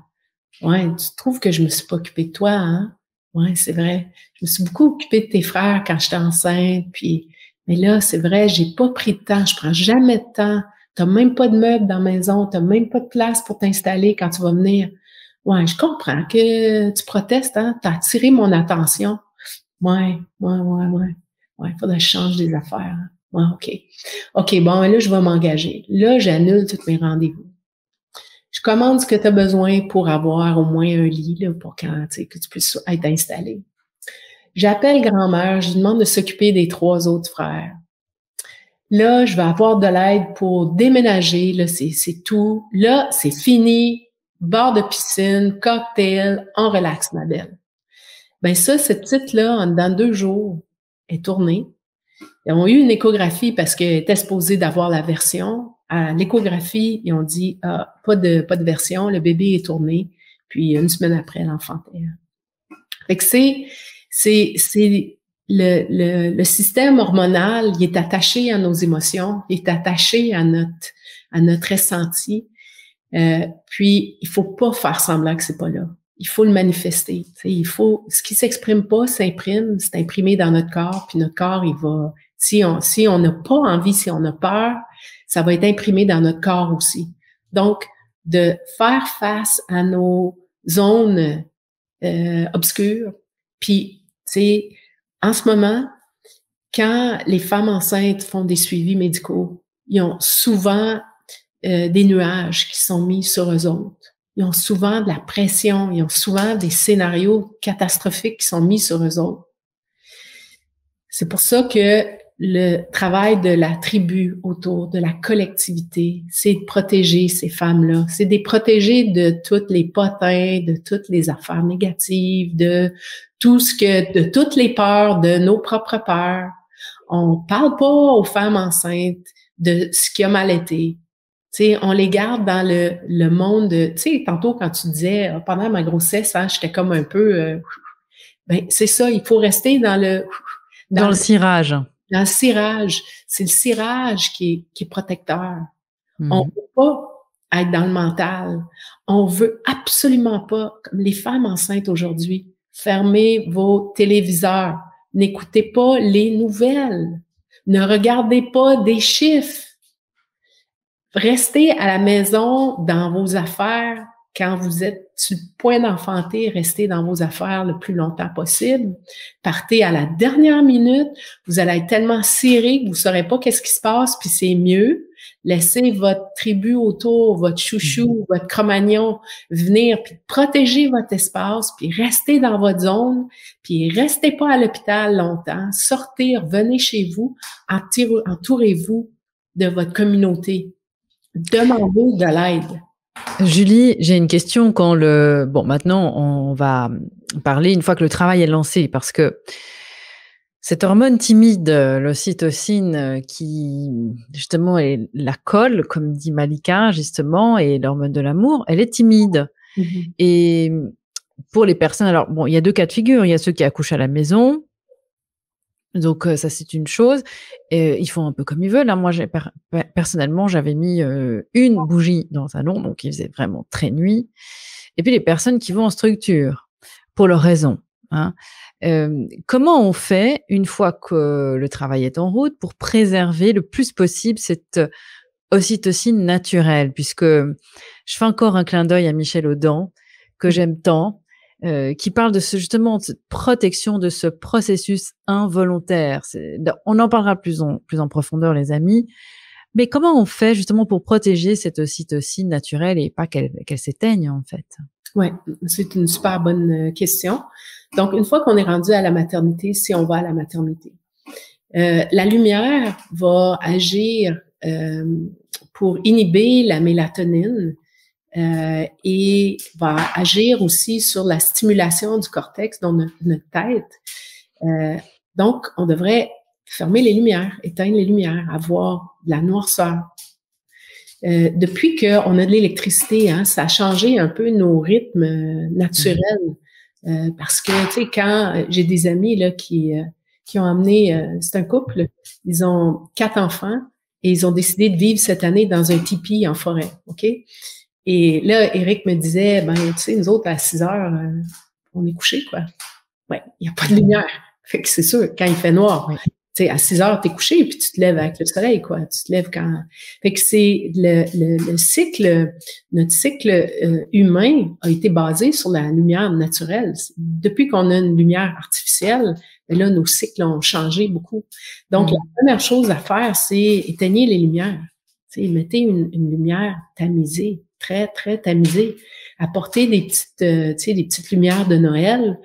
ouais, tu trouves que je me suis pas occupée de toi, hein? Ouais, c'est vrai. Je me suis beaucoup occupée de tes frères quand j'étais enceinte, puis, mais là, c'est vrai, j'ai pas pris de temps, je prends jamais de temps. T'as même pas de meubles dans la maison, t'as même pas de place pour t'installer quand tu vas venir. Ouais, je comprends que tu protestes, hein, t'as attiré mon attention. Ouais, faudrait que je change des affaires. Ah, OK. OK, bon, là, je vais m'engager. Là, j'annule tous mes rendez-vous. Je commande ce que tu as besoin pour avoir au moins un lit, là, pour quand, tu sais, que tu puisses être installé. J'appelle grand-mère, je lui demande de s'occuper des 3 autres frères. Là, je vais avoir de l'aide pour déménager, là, c'est tout. Là, c'est fini. Bar de piscine, cocktail, on relaxe, ma belle. Ben ça, cette petite-là, en dedans de 2 jours, est tournée. Ils ont eu une échographie parce qu'elle était supposée d'avoir la version. À l'échographie, ils ont dit, ah, pas de version, le bébé est tourné. Puis, une semaine après, l'enfant est. Fait que c'est le système hormonal, il est attaché à nos émotions, il est attaché à notre ressenti. Puis, il faut pas faire semblant que c'est pas là. Il faut le manifester. Il faut, ce qui s'exprime pas s'imprime, c'est imprimé dans notre corps, puis notre corps, il va, si on n'a pas envie, si on a peur, ça va être imprimé dans notre corps aussi. Donc, de faire face à nos zones obscures. Puis, tu sais, en ce moment, quand les femmes enceintes font des suivis médicaux, ils ont souvent des nuages qui sont mis sur eux autres. Ils ont souvent de la pression, ils ont souvent des scénarios catastrophiques qui sont mis sur eux autres. C'est pour ça que le travail de la tribu autour, de la collectivité, c'est de protéger ces femmes-là. C'est de les protéger de toutes les potins, de toutes les affaires négatives, de de toutes les peurs, de nos propres peurs. On parle pas aux femmes enceintes de ce qui a mal été. Tu sais, on les garde dans le monde. Tu sais, tantôt quand tu disais pendant ma grossesse, hein, j'étais comme un peu. Ben c'est ça, il faut rester dans le cirage. Dans le cirage, c'est le cirage qui est protecteur. On veut pas être dans le mental. On veut absolument pas, comme les femmes enceintes aujourd'hui, fermez vos téléviseurs. N'écoutez pas les nouvelles. Ne regardez pas des chiffres. Restez à la maison dans vos affaires. Quand vous êtes sur le point d'enfanter, restez dans vos affaires le plus longtemps possible. Partez à la dernière minute. Vous allez être tellement serré que vous ne saurez pas qu'est-ce qui se passe, puis c'est mieux. Laissez votre tribu autour, votre chouchou, votre cro-magnon venir, puis protéger votre espace, puis restez dans votre zone, puis restez pas à l'hôpital longtemps. Sortez, revenez chez vous, entourez-vous de votre communauté. Demandez de l'aide. Julie, j'ai une question maintenant, on va parler une fois que le travail est lancé, parce que cette hormone timide, l'ocytocine, qui justement est la colle, comme dit Malika, justement, et l'hormone de l'amour, elle est timide. Et pour les personnes, alors bon, il y a 2 cas de figure. Il y a ceux qui accouchent à la maison. Donc ça, c'est une chose. Ils font un peu comme ils veulent. Hein. Moi, personnellement, j'avais mis une bougie dans le salon, donc il faisait vraiment très nuit. Et puis les personnes qui vont en structure, pour leurs raisons. Hein. Comment on fait, une fois que le travail est en route, pour préserver le plus possible cette ocytocine naturelle, puisque je fais encore un clin d'œil à Michel Audin, que j'aime tant, qui parle de justement de cette protection de ce processus involontaire. On en parlera plus en profondeur, les amis. Mais comment on fait justement pour protéger cette ocytocine naturelle et pas qu'elle s'éteigne, en fait? Ouais, c'est une super bonne question. Donc, une fois qu'on est rendu à la maternité, si on va à la maternité, la lumière va agir pour inhiber la mélatonine et va agir aussi sur la stimulation du cortex dans notre tête. Donc, on devrait fermer les lumières, éteindre les lumières, avoir de la noirceur. Depuis qu'on a de l'électricité, hein, ça a changé un peu nos rythmes naturels. Parce que, tu sais, quand j'ai des amis là qui ont amené, c'est un couple, ils ont 4 enfants et ils ont décidé de vivre cette année dans un tipi en forêt, OK? Et là, Eric me disait, ben, tu sais, nous autres, à 6 heures, on est couchés, quoi. Ouais, il n'y a pas de lumière. Fait que c'est sûr, quand il fait noir, tu sais, à 6 heures, t'es couché, puis tu te lèves avec le soleil, quoi. Tu te lèves quand... Fait que c'est le cycle, notre cycle humain a été basé sur la lumière naturelle. Depuis qu'on a une lumière artificielle, Mais là, nos cycles ont changé beaucoup. Donc, la première chose à faire, c'est éteigner les lumières. Mettez une lumière tamisée, très, très tamisée. Apportez des petites lumières de Noël.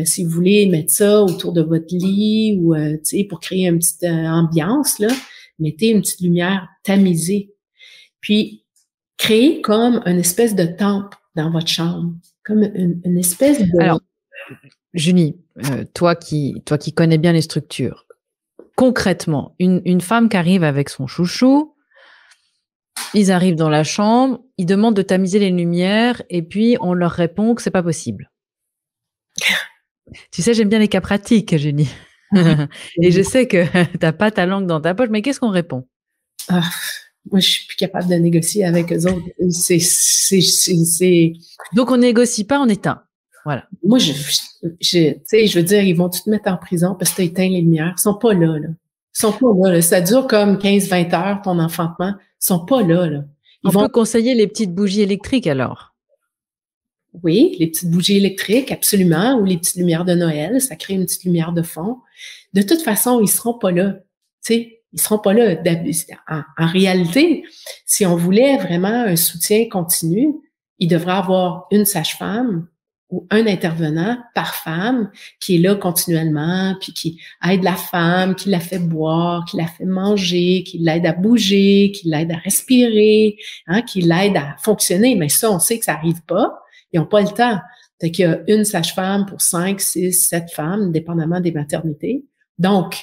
Si vous voulez mettre ça autour de votre lit ou pour créer une petite ambiance, là, mettez une petite lumière tamisée. Puis, créez comme une espèce de temple dans votre chambre, comme une espèce de... Alors, Julie, toi qui connais bien les structures, concrètement, une femme qui arrive avec son chouchou, ils arrivent dans la chambre, ils demandent de tamiser les lumières et puis on leur répond que c'est pas possible. Tu sais, j'aime bien les cas pratiques, Julie. Et je sais que t'as pas ta langue dans ta poche, mais qu'est-ce qu'on répond? Moi, je suis plus capable de négocier avec eux autres. Donc, on négocie pas, on éteint. Voilà. Moi, je veux dire, ils vont tout te mettre en prison parce que tu as éteint les lumières. Ils sont pas là, là. Ils sont pas là, là. Ça dure comme 15-20 heures, ton enfantement. Ils sont pas là, là. On peut conseiller les petites bougies électriques, alors. Oui, les petites bougies électriques, absolument, ou les petites lumières de Noël, ça crée une petite lumière de fond. De toute façon, ils seront pas là. Tu sais, ils seront pas là. En réalité, si on voulait vraiment un soutien continu, il devrait avoir une sage-femme ou un intervenant par femme qui est là continuellement, puis qui aide la femme, qui la fait boire, qui la fait manger, qui l'aide à bouger, qui l'aide à respirer, hein, qui l'aide à fonctionner. Mais ça, on sait que ça arrive pas. Ils n'ont pas le temps. Fait qu'il y a une sage-femme pour 5, 6, 7 femmes, dépendamment des maternités. Donc,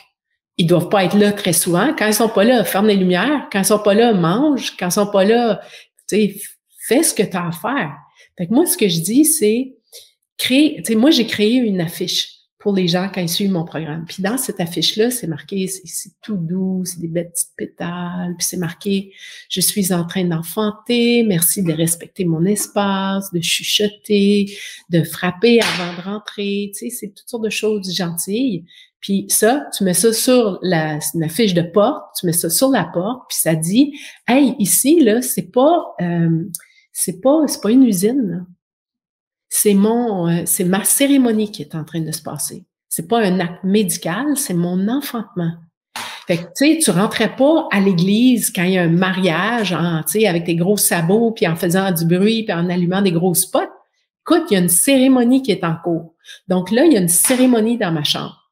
ils doivent pas être là très souvent. Quand ils sont pas là, ferme les lumières. Quand ils sont pas là, mange. Quand ils sont pas là, tu sais, fais ce que tu as à faire. Fait que moi, ce que je dis, c'est créer, tu sais, moi, j'ai créé une affiche pour les gens quand ils suivent mon programme. Puis dans cette affiche-là, c'est marqué, c'est tout doux, c'est des belles petites pétales, puis c'est marqué « Je suis en train d'enfanter, merci de respecter mon espace, de chuchoter, de frapper avant de rentrer. » Tu sais, c'est toutes sortes de choses gentilles. Puis ça, tu mets ça sur une affiche de porte, tu mets ça sur la porte, puis ça dit « Hey, ici, là, c'est pas une usine, là. C'est ma cérémonie qui est en train de se passer. C'est pas un acte médical, c'est mon enfantement. » Fait que, tu sais, tu rentrais pas à l'église quand il y a un mariage, tu sais, avec tes gros sabots, puis en faisant du bruit, puis en allumant des gros spots. Écoute, il y a une cérémonie qui est en cours. Donc là, il y a une cérémonie dans ma chambre.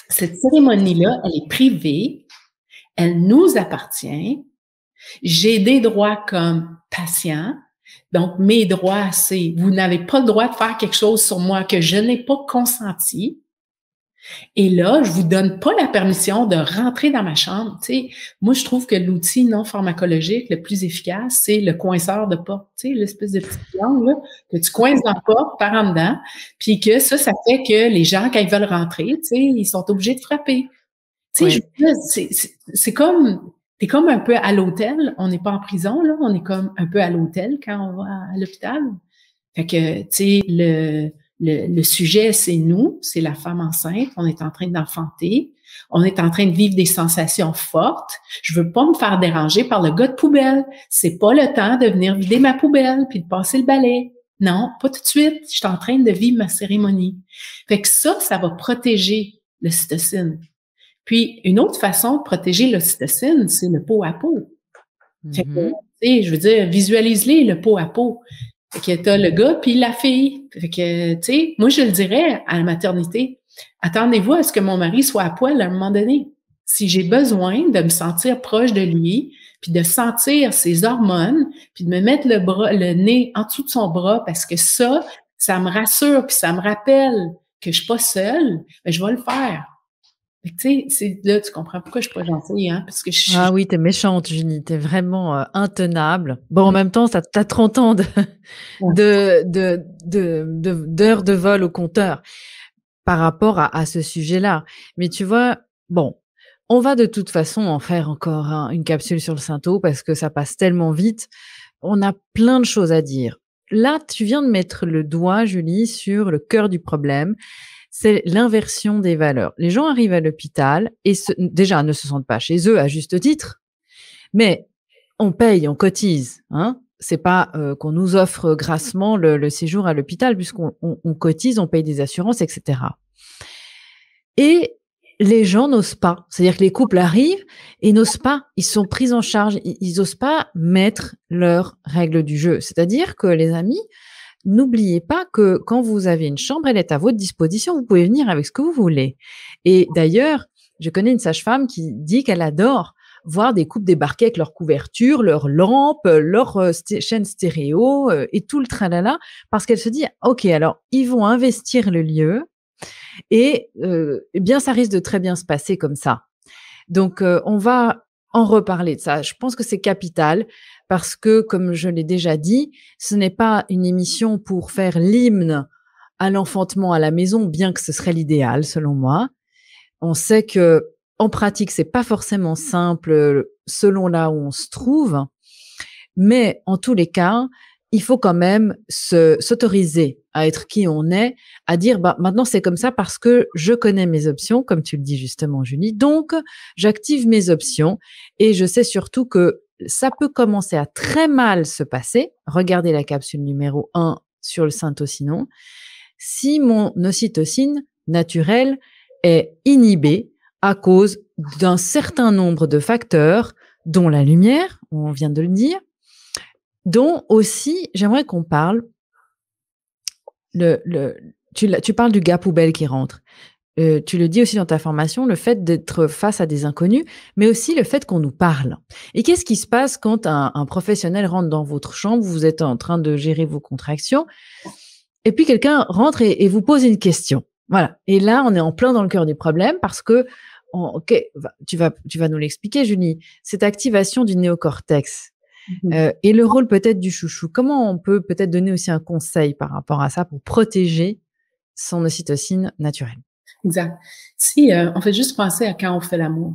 Cette cérémonie-là, elle est privée, elle nous appartient. J'ai des droits comme patient. Donc, mes droits, c'est vous n'avez pas le droit de faire quelque chose sur moi que je n'ai pas consenti. Et là, je vous donne pas la permission de rentrer dans ma chambre. Tu sais, moi, je trouve que l'outil non pharmacologique le plus efficace, c'est le coinceur de porte. Tu sais, l'espèce de petite langue là, que tu coinces dans la porte par en dedans, puis que ça fait que les gens, quand ils veulent rentrer, tu sais, ils sont obligés de frapper. Tu sais, c'est comme... T'es comme un peu à l'hôtel. On n'est pas en prison, là. On est comme un peu à l'hôtel quand on va à l'hôpital. Fait que, tu sais, le sujet, c'est nous, c'est la femme enceinte. On est en train d'enfanter. On est en train de vivre des sensations fortes. Je veux pas me faire déranger par le gars de poubelle. C'est pas le temps de venir vider ma poubelle puis de passer le balai. Non, pas tout de suite. Je suis en train de vivre ma cérémonie. Fait que ça va protéger l'ocytocine. Puis, une autre façon de protéger l'ocytocine, c'est le peau à peau. Fait que, tu sais, je veux dire, visualise-les, le peau à peau. Fait que t'as le gars puis la fille. Fait que, tu sais, moi, je le dirais à la maternité, attendez-vous à ce que mon mari soit à poil à un moment donné. Si j'ai besoin de me sentir proche de lui, puis de sentir ses hormones, puis de me mettre le nez en dessous de son bras, parce que ça me rassure, puis ça me rappelle que je suis pas seule, ben, je vais le faire. Tu sais, là, tu comprends pourquoi je suis pas gentille, hein? Parce que Ah oui, t'es méchante, Julie. T'es vraiment intenable. Bon, en même temps, t'as 30 ans d'heures de vol au compteur par rapport à ce sujet-là. Mais tu vois, bon, on va de toute façon en faire encore une capsule sur le Sainteau parce que ça passe tellement vite. On a plein de choses à dire. Là, tu viens de mettre le doigt, Julie, sur le cœur du problème. C'est l'inversion des valeurs. Les gens arrivent à l'hôpital et déjà ne se sentent pas chez eux à juste titre, mais on paye, on cotise. Hein. C'est pas qu'on nous offre grassement le séjour à l'hôpital puisqu'on cotise, on paye des assurances, etc. Et les gens n'osent pas. C'est-à-dire que les couples arrivent et n'osent pas. Ils sont pris en charge. Ils n'osent pas mettre leurs règles du jeu. C'est-à-dire que les amis, n'oubliez pas que quand vous avez une chambre, elle est à votre disposition. Vous pouvez venir avec ce que vous voulez. Et d'ailleurs, je connais une sage-femme qui dit qu'elle adore voir des couples débarquer avec leurs couvertures, leurs lampes, leur chaîne stéréo et tout le tralala, parce qu'elle se dit, OK, alors ils vont investir le lieu et eh bien ça risque de très bien se passer comme ça. Donc on va en reparler de ça. Je pense que c'est capital parce que, comme je l'ai déjà dit, ce n'est pas une émission pour faire l'hymne à l'enfantement à la maison, bien que ce serait l'idéal selon moi. On sait que en pratique, c'est pas forcément simple selon là où on se trouve, mais en tous les cas, il faut quand même s'autoriser à être qui on est, à dire bah maintenant c'est comme ça parce que je connais mes options, comme tu le dis justement Julie. Donc j'active mes options et je sais surtout que ça peut commencer à très mal se passer. Regardez la capsule numéro 1 sur le syntocinon. Si mon ocytocine naturelle est inhibée à cause d'un certain nombre de facteurs, dont la lumière, on vient de le dire, dont aussi, j'aimerais qu'on parle, tu parles du gars poubelle qui rentre. Tu le dis aussi dans ta formation, le fait d'être face à des inconnus, mais aussi le fait qu'on nous parle. Et qu'est-ce qui se passe quand un professionnel rentre dans votre chambre, vous êtes en train de gérer vos contractions, et puis quelqu'un rentre et vous pose une question. Voilà. Et là, on est en plein dans le cœur du problème parce que, OK, tu vas nous l'expliquer, Julie, cette activation du néocortex, et le rôle peut-être du chouchou. Comment on peut peut-être donner aussi un conseil par rapport à ça pour protéger son ocytocine naturelle? Exact. Si on fait juste penser à quand on fait l'amour.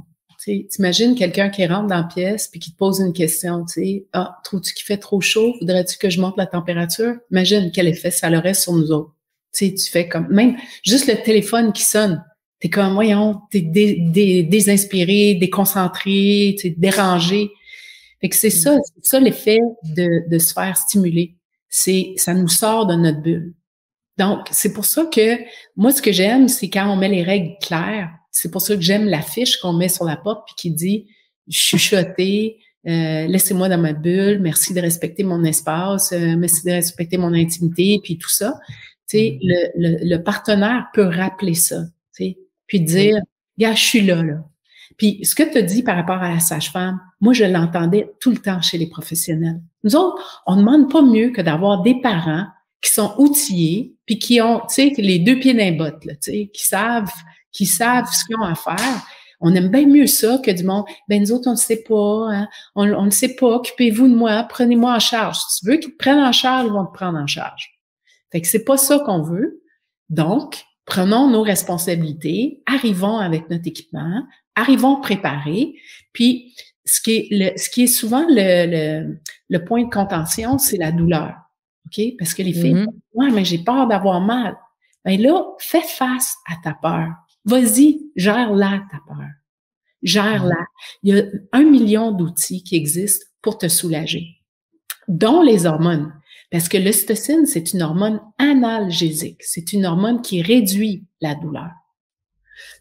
T'imagines quelqu'un qui rentre dans la pièce puis qui te pose une question, tu sais, ah, trouves-tu qu'il fait trop chaud? Voudrais-tu que je monte la température? Imagine quel effet ça aurait sur nous autres. Tu sais, tu fais comme, même juste le téléphone qui sonne, t'es comme, voyons, t'es désinspiré, déconcentré, t'es dérangé. Fait que c'est ça l'effet de se faire stimuler. Ça nous sort de notre bulle. Donc, c'est pour ça que moi, ce que j'aime, c'est quand on met les règles claires. C'est pour ça que j'aime l'affiche qu'on met sur la porte puis qui dit « chuchoter, laissez-moi dans ma bulle, merci de respecter mon espace, merci de respecter mon intimité », puis tout ça. Tu sais, le partenaire peut rappeler ça, tu sais, puis dire « Gars, je suis là. » Puis, ce que tu as dit par rapport à la sage-femme, moi, je l'entendais tout le temps chez les professionnels. Nous autres, on ne demande pas mieux que d'avoir des parents qui sont outillés, puis qui ont, tu sais, les deux pieds dans les bottes, là, tu sais, qui savent ce qu'ils ont à faire. On aime bien mieux ça que du monde, ben nous autres, on ne sait pas, hein, on ne sait pas, occupez-vous de moi, prenez-moi en charge. Si tu veux qu'ils te prennent en charge, ils vont te prendre en charge. Fait que c'est pas ça qu'on veut. Donc, prenons nos responsabilités, arrivons avec notre équipement, arrivons préparés, puis ce qui est souvent le point de contention, c'est la douleur. OK? Parce que les filles, ouais, mais j'ai peur d'avoir mal. Ben là, fais face à ta peur. Vas-y, gère-la, ta peur. Gère-la. Il y a 1 million d'outils qui existent pour te soulager, dont les hormones. Parce que l'ocytocine, c'est une hormone analgésique. C'est une hormone qui réduit la douleur.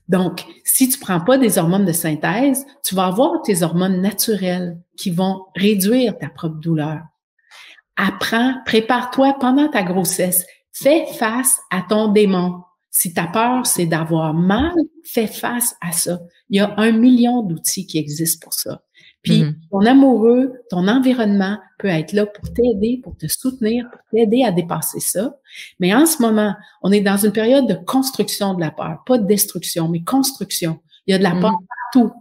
Donc, si tu prends pas des hormones de synthèse, tu vas avoir tes hormones naturelles qui vont réduire ta propre douleur. Apprends, prépare-toi pendant ta grossesse. Fais face à ton démon. Si ta peur, c'est d'avoir mal, fais face à ça. Il y a 1 million d'outils qui existent pour ça. Puis, ton amoureux, ton environnement peut être là pour t'aider, pour te soutenir, pour t'aider à dépasser ça. Mais en ce moment, on est dans une période de construction de la peur. Pas de destruction, mais construction. Il y a de la peur partout.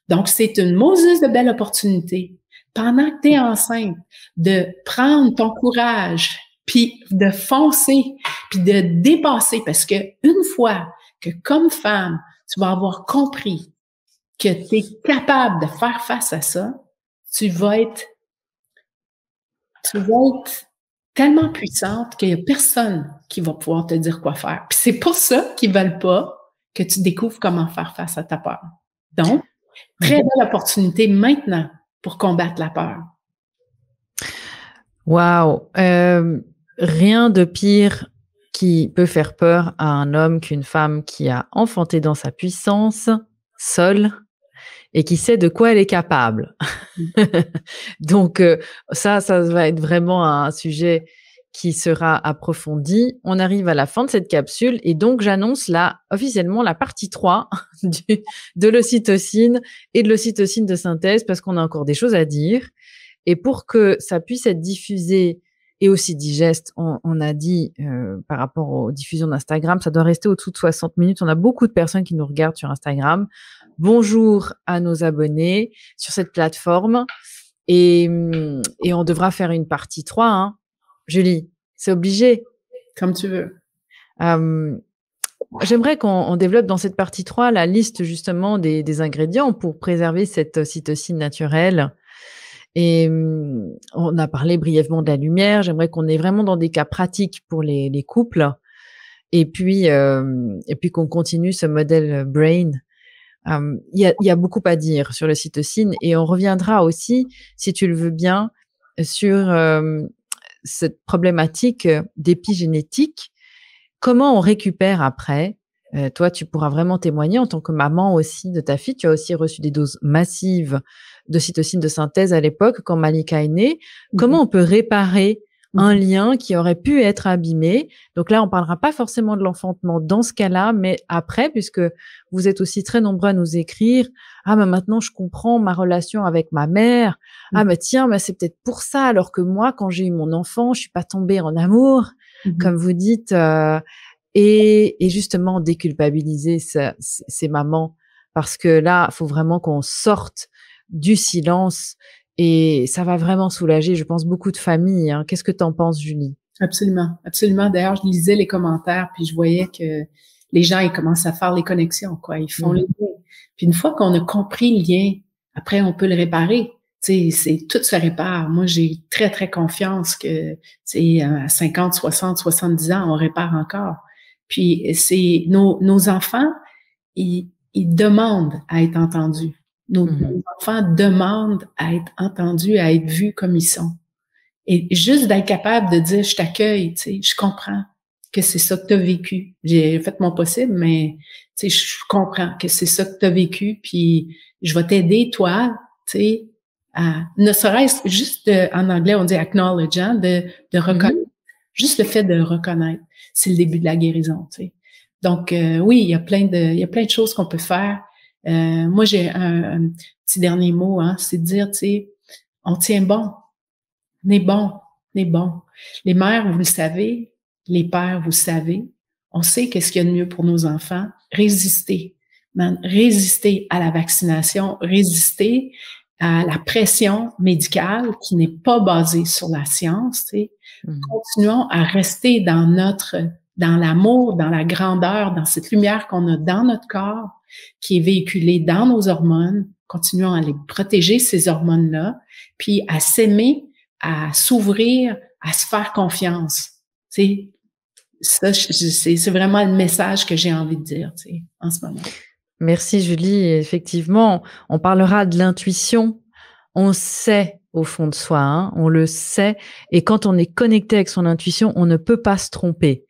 Donc, c'est une Moses de belle opportunité. Pendant que tu es enceinte, de prendre ton courage, puis de foncer, puis de dépasser. Parce que une fois que, comme femme, tu vas avoir compris que tu es capable de faire face à ça, tu vas être tellement puissante qu'il n'y a personne qui va pouvoir te dire quoi faire. Puis c'est pour ça qu'ils veulent pas que tu découvres comment faire face à ta peur. Donc, très belle opportunité maintenant pour combattre la peur. Wow! Rien de pire qui peut faire peur à un homme qu'une femme qui a enfanté dans sa puissance, seule, et qui sait de quoi elle est capable. Donc, ça va être vraiment un sujet qui sera approfondi. On arrive à la fin de cette capsule et donc j'annonce là officiellement la partie 3 de l'ocytocine et de l'ocytocine de synthèse parce qu'on a encore des choses à dire. Et pour que ça puisse être diffusé et aussi digeste, on a dit par rapport aux diffusions d'Instagram, ça doit rester au-dessous de 60 minutes. On a beaucoup de personnes qui nous regardent sur Instagram. Bonjour à nos abonnés sur cette plateforme. Et on devra faire une partie 3, hein. Julie, c'est obligé. Comme tu veux. J'aimerais qu'on développe dans cette partie 3 la liste justement des ingrédients pour préserver cette ocytocine naturelle. Et on a parlé brièvement de la lumière. J'aimerais qu'on est vraiment dans des cas pratiques pour les couples. Et puis qu'on continue ce modèle brain. Il y a beaucoup à dire sur l'ocytocine et on reviendra aussi, si tu le veux bien, sur cette problématique d'épigénétique. Comment on récupère après? Toi, tu pourras vraiment témoigner en tant que maman aussi de ta fille. Tu as aussi reçu des doses massives d'ocytocine de synthèse à l'époque quand Malika est née. Comment on peut réparer un lien qui aurait pu être abîmé? Donc là, on parlera pas forcément de l'enfantement dans ce cas-là, mais après, puisque vous êtes aussi très nombreux à nous écrire, ah, mais maintenant, je comprends ma relation avec ma mère. Ah, mais tiens, mais c'est peut-être pour ça, alors que moi, quand j'ai eu mon enfant, je suis pas tombée en amour, comme vous dites, et justement déculpabiliser ces mamans, parce que là, il faut vraiment qu'on sorte du silence. Et ça va vraiment soulager, je pense, beaucoup de familles. Hein. Qu'est-ce que tu en penses, Julie? Absolument, absolument. D'ailleurs, je lisais les commentaires, puis je voyais que les gens, ils commencent à faire les connexions, quoi. Ils font les liens. Puis une fois qu'on a compris le lien, après, on peut le réparer. Tu sais, tout se répare. Moi, j'ai très, très confiance que, tu sais, à 50, 60, 70 ans, on répare encore. Puis c'est nos enfants, ils demandent à être entendus. Nos enfants demandent à être entendus, à être vus comme ils sont. Et juste d'être capable de dire, je t'accueille, tu sais, je comprends que c'est ça que tu as vécu. J'ai fait mon possible, mais tu sais, je comprends que c'est ça que tu as vécu, puis je vais t'aider, toi, tu sais, à, ne serait-ce juste en anglais, on dit acknowledge, hein, de reconnaître. Juste le fait de reconnaître, c'est le début de la guérison, tu sais. Donc, oui, il y a plein de choses qu'on peut faire. Moi, j'ai un petit dernier mot, hein, c'est de dire, tu sais, on tient bon. On est bon, on est bon. Les mères, vous le savez, les pères, vous le savez. On sait qu'est-ce qu'il y a de mieux pour nos enfants. Résister, résister à la vaccination, résister à la pression médicale qui n'est pas basée sur la science. Tu sais. Continuons à rester dans l'amour, dans la grandeur, dans cette lumière qu'on a dans notre corps, qui est véhiculée dans nos hormones. Continuons à les protéger, ces hormones-là, puis à s'aimer, à s'ouvrir, à se faire confiance. Tu sais, ça, c'est vraiment le message que j'ai envie de dire, tu sais, en ce moment. Merci Julie. Effectivement, on parlera de l'intuition. On sait au fond de soi, hein, on le sait. Et quand on est connecté avec son intuition, on ne peut pas se tromper.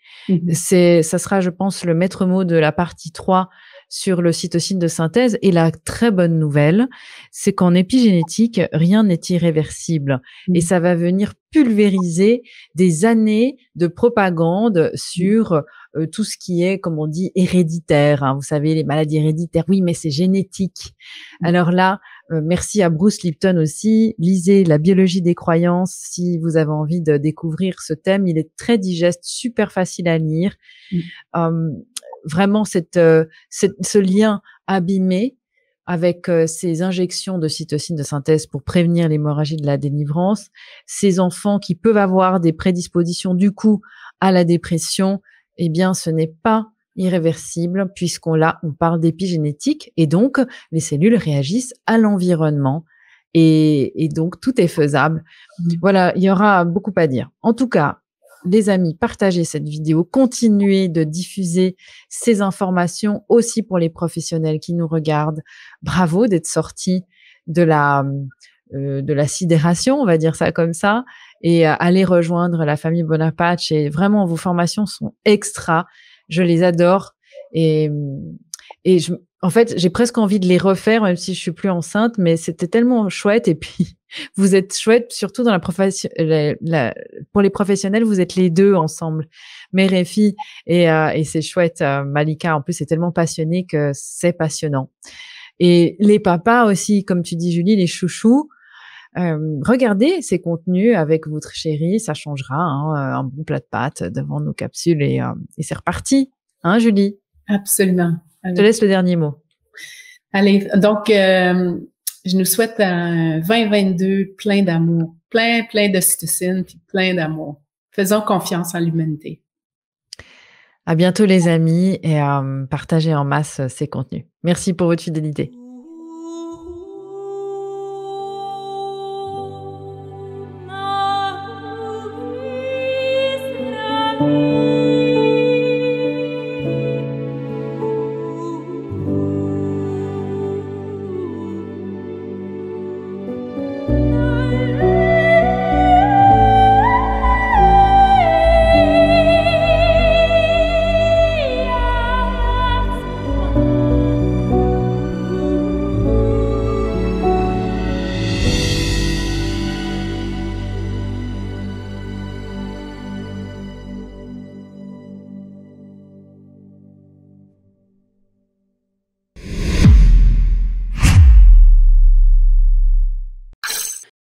Ça sera, je pense, le maître mot de la partie 3 sur l'ocytocine de synthèse. Et la très bonne nouvelle, c'est qu'en épigénétique, rien n'est irréversible. Et ça va venir pulvériser des années de propagande sur tout ce qui est, comme on dit, héréditaire. Hein. Vous savez, les maladies héréditaires, oui, mais c'est génétique. Alors là, merci à Bruce Lipton aussi. Lisez La biologie des croyances si vous avez envie de découvrir ce thème. Il est très digeste, super facile à lire. Vraiment, ce lien abîmé avec ces injections de cytocine de synthèse pour prévenir l'hémorragie de la délivrance, ces enfants qui peuvent avoir des prédispositions du coup à la dépression, eh bien, ce n'est pas irréversible puisqu'on parle d'épigénétique et donc les cellules réagissent à l'environnement et donc tout est faisable. Voilà, il y aura beaucoup à dire. En tout cas, les amis, partagez cette vidéo, continuez de diffuser ces informations aussi pour les professionnels qui nous regardent. Bravo d'être sortis de la de la sidération, on va dire ça comme ça, et allez rejoindre la famille Bonaparte. Et vraiment, vos formations sont extra. Je les adore. Et, en fait, j'ai presque envie de les refaire, même si je suis plus enceinte, mais c'était tellement chouette. Et puis, vous êtes chouette, surtout dans pour les professionnels, vous êtes les deux ensemble, mère et fille. Et c'est chouette. Malika, en plus, est tellement passionnée que c'est passionnant. Et les papas aussi, comme tu dis, Julie, les chouchous, regardez ces contenus avec votre chérie, ça changera, hein, un bon plat de pâtes devant nos capsules et c'est reparti. Hein, Julie? Absolument. Je te laisse le dernier mot. Allez, donc, je nous souhaite un 2022 plein d'amour, plein d'ocytocine, puis plein d'amour. Faisons confiance en l'humanité. À bientôt les amis et partagez en masse ces contenus. Merci pour votre fidélité.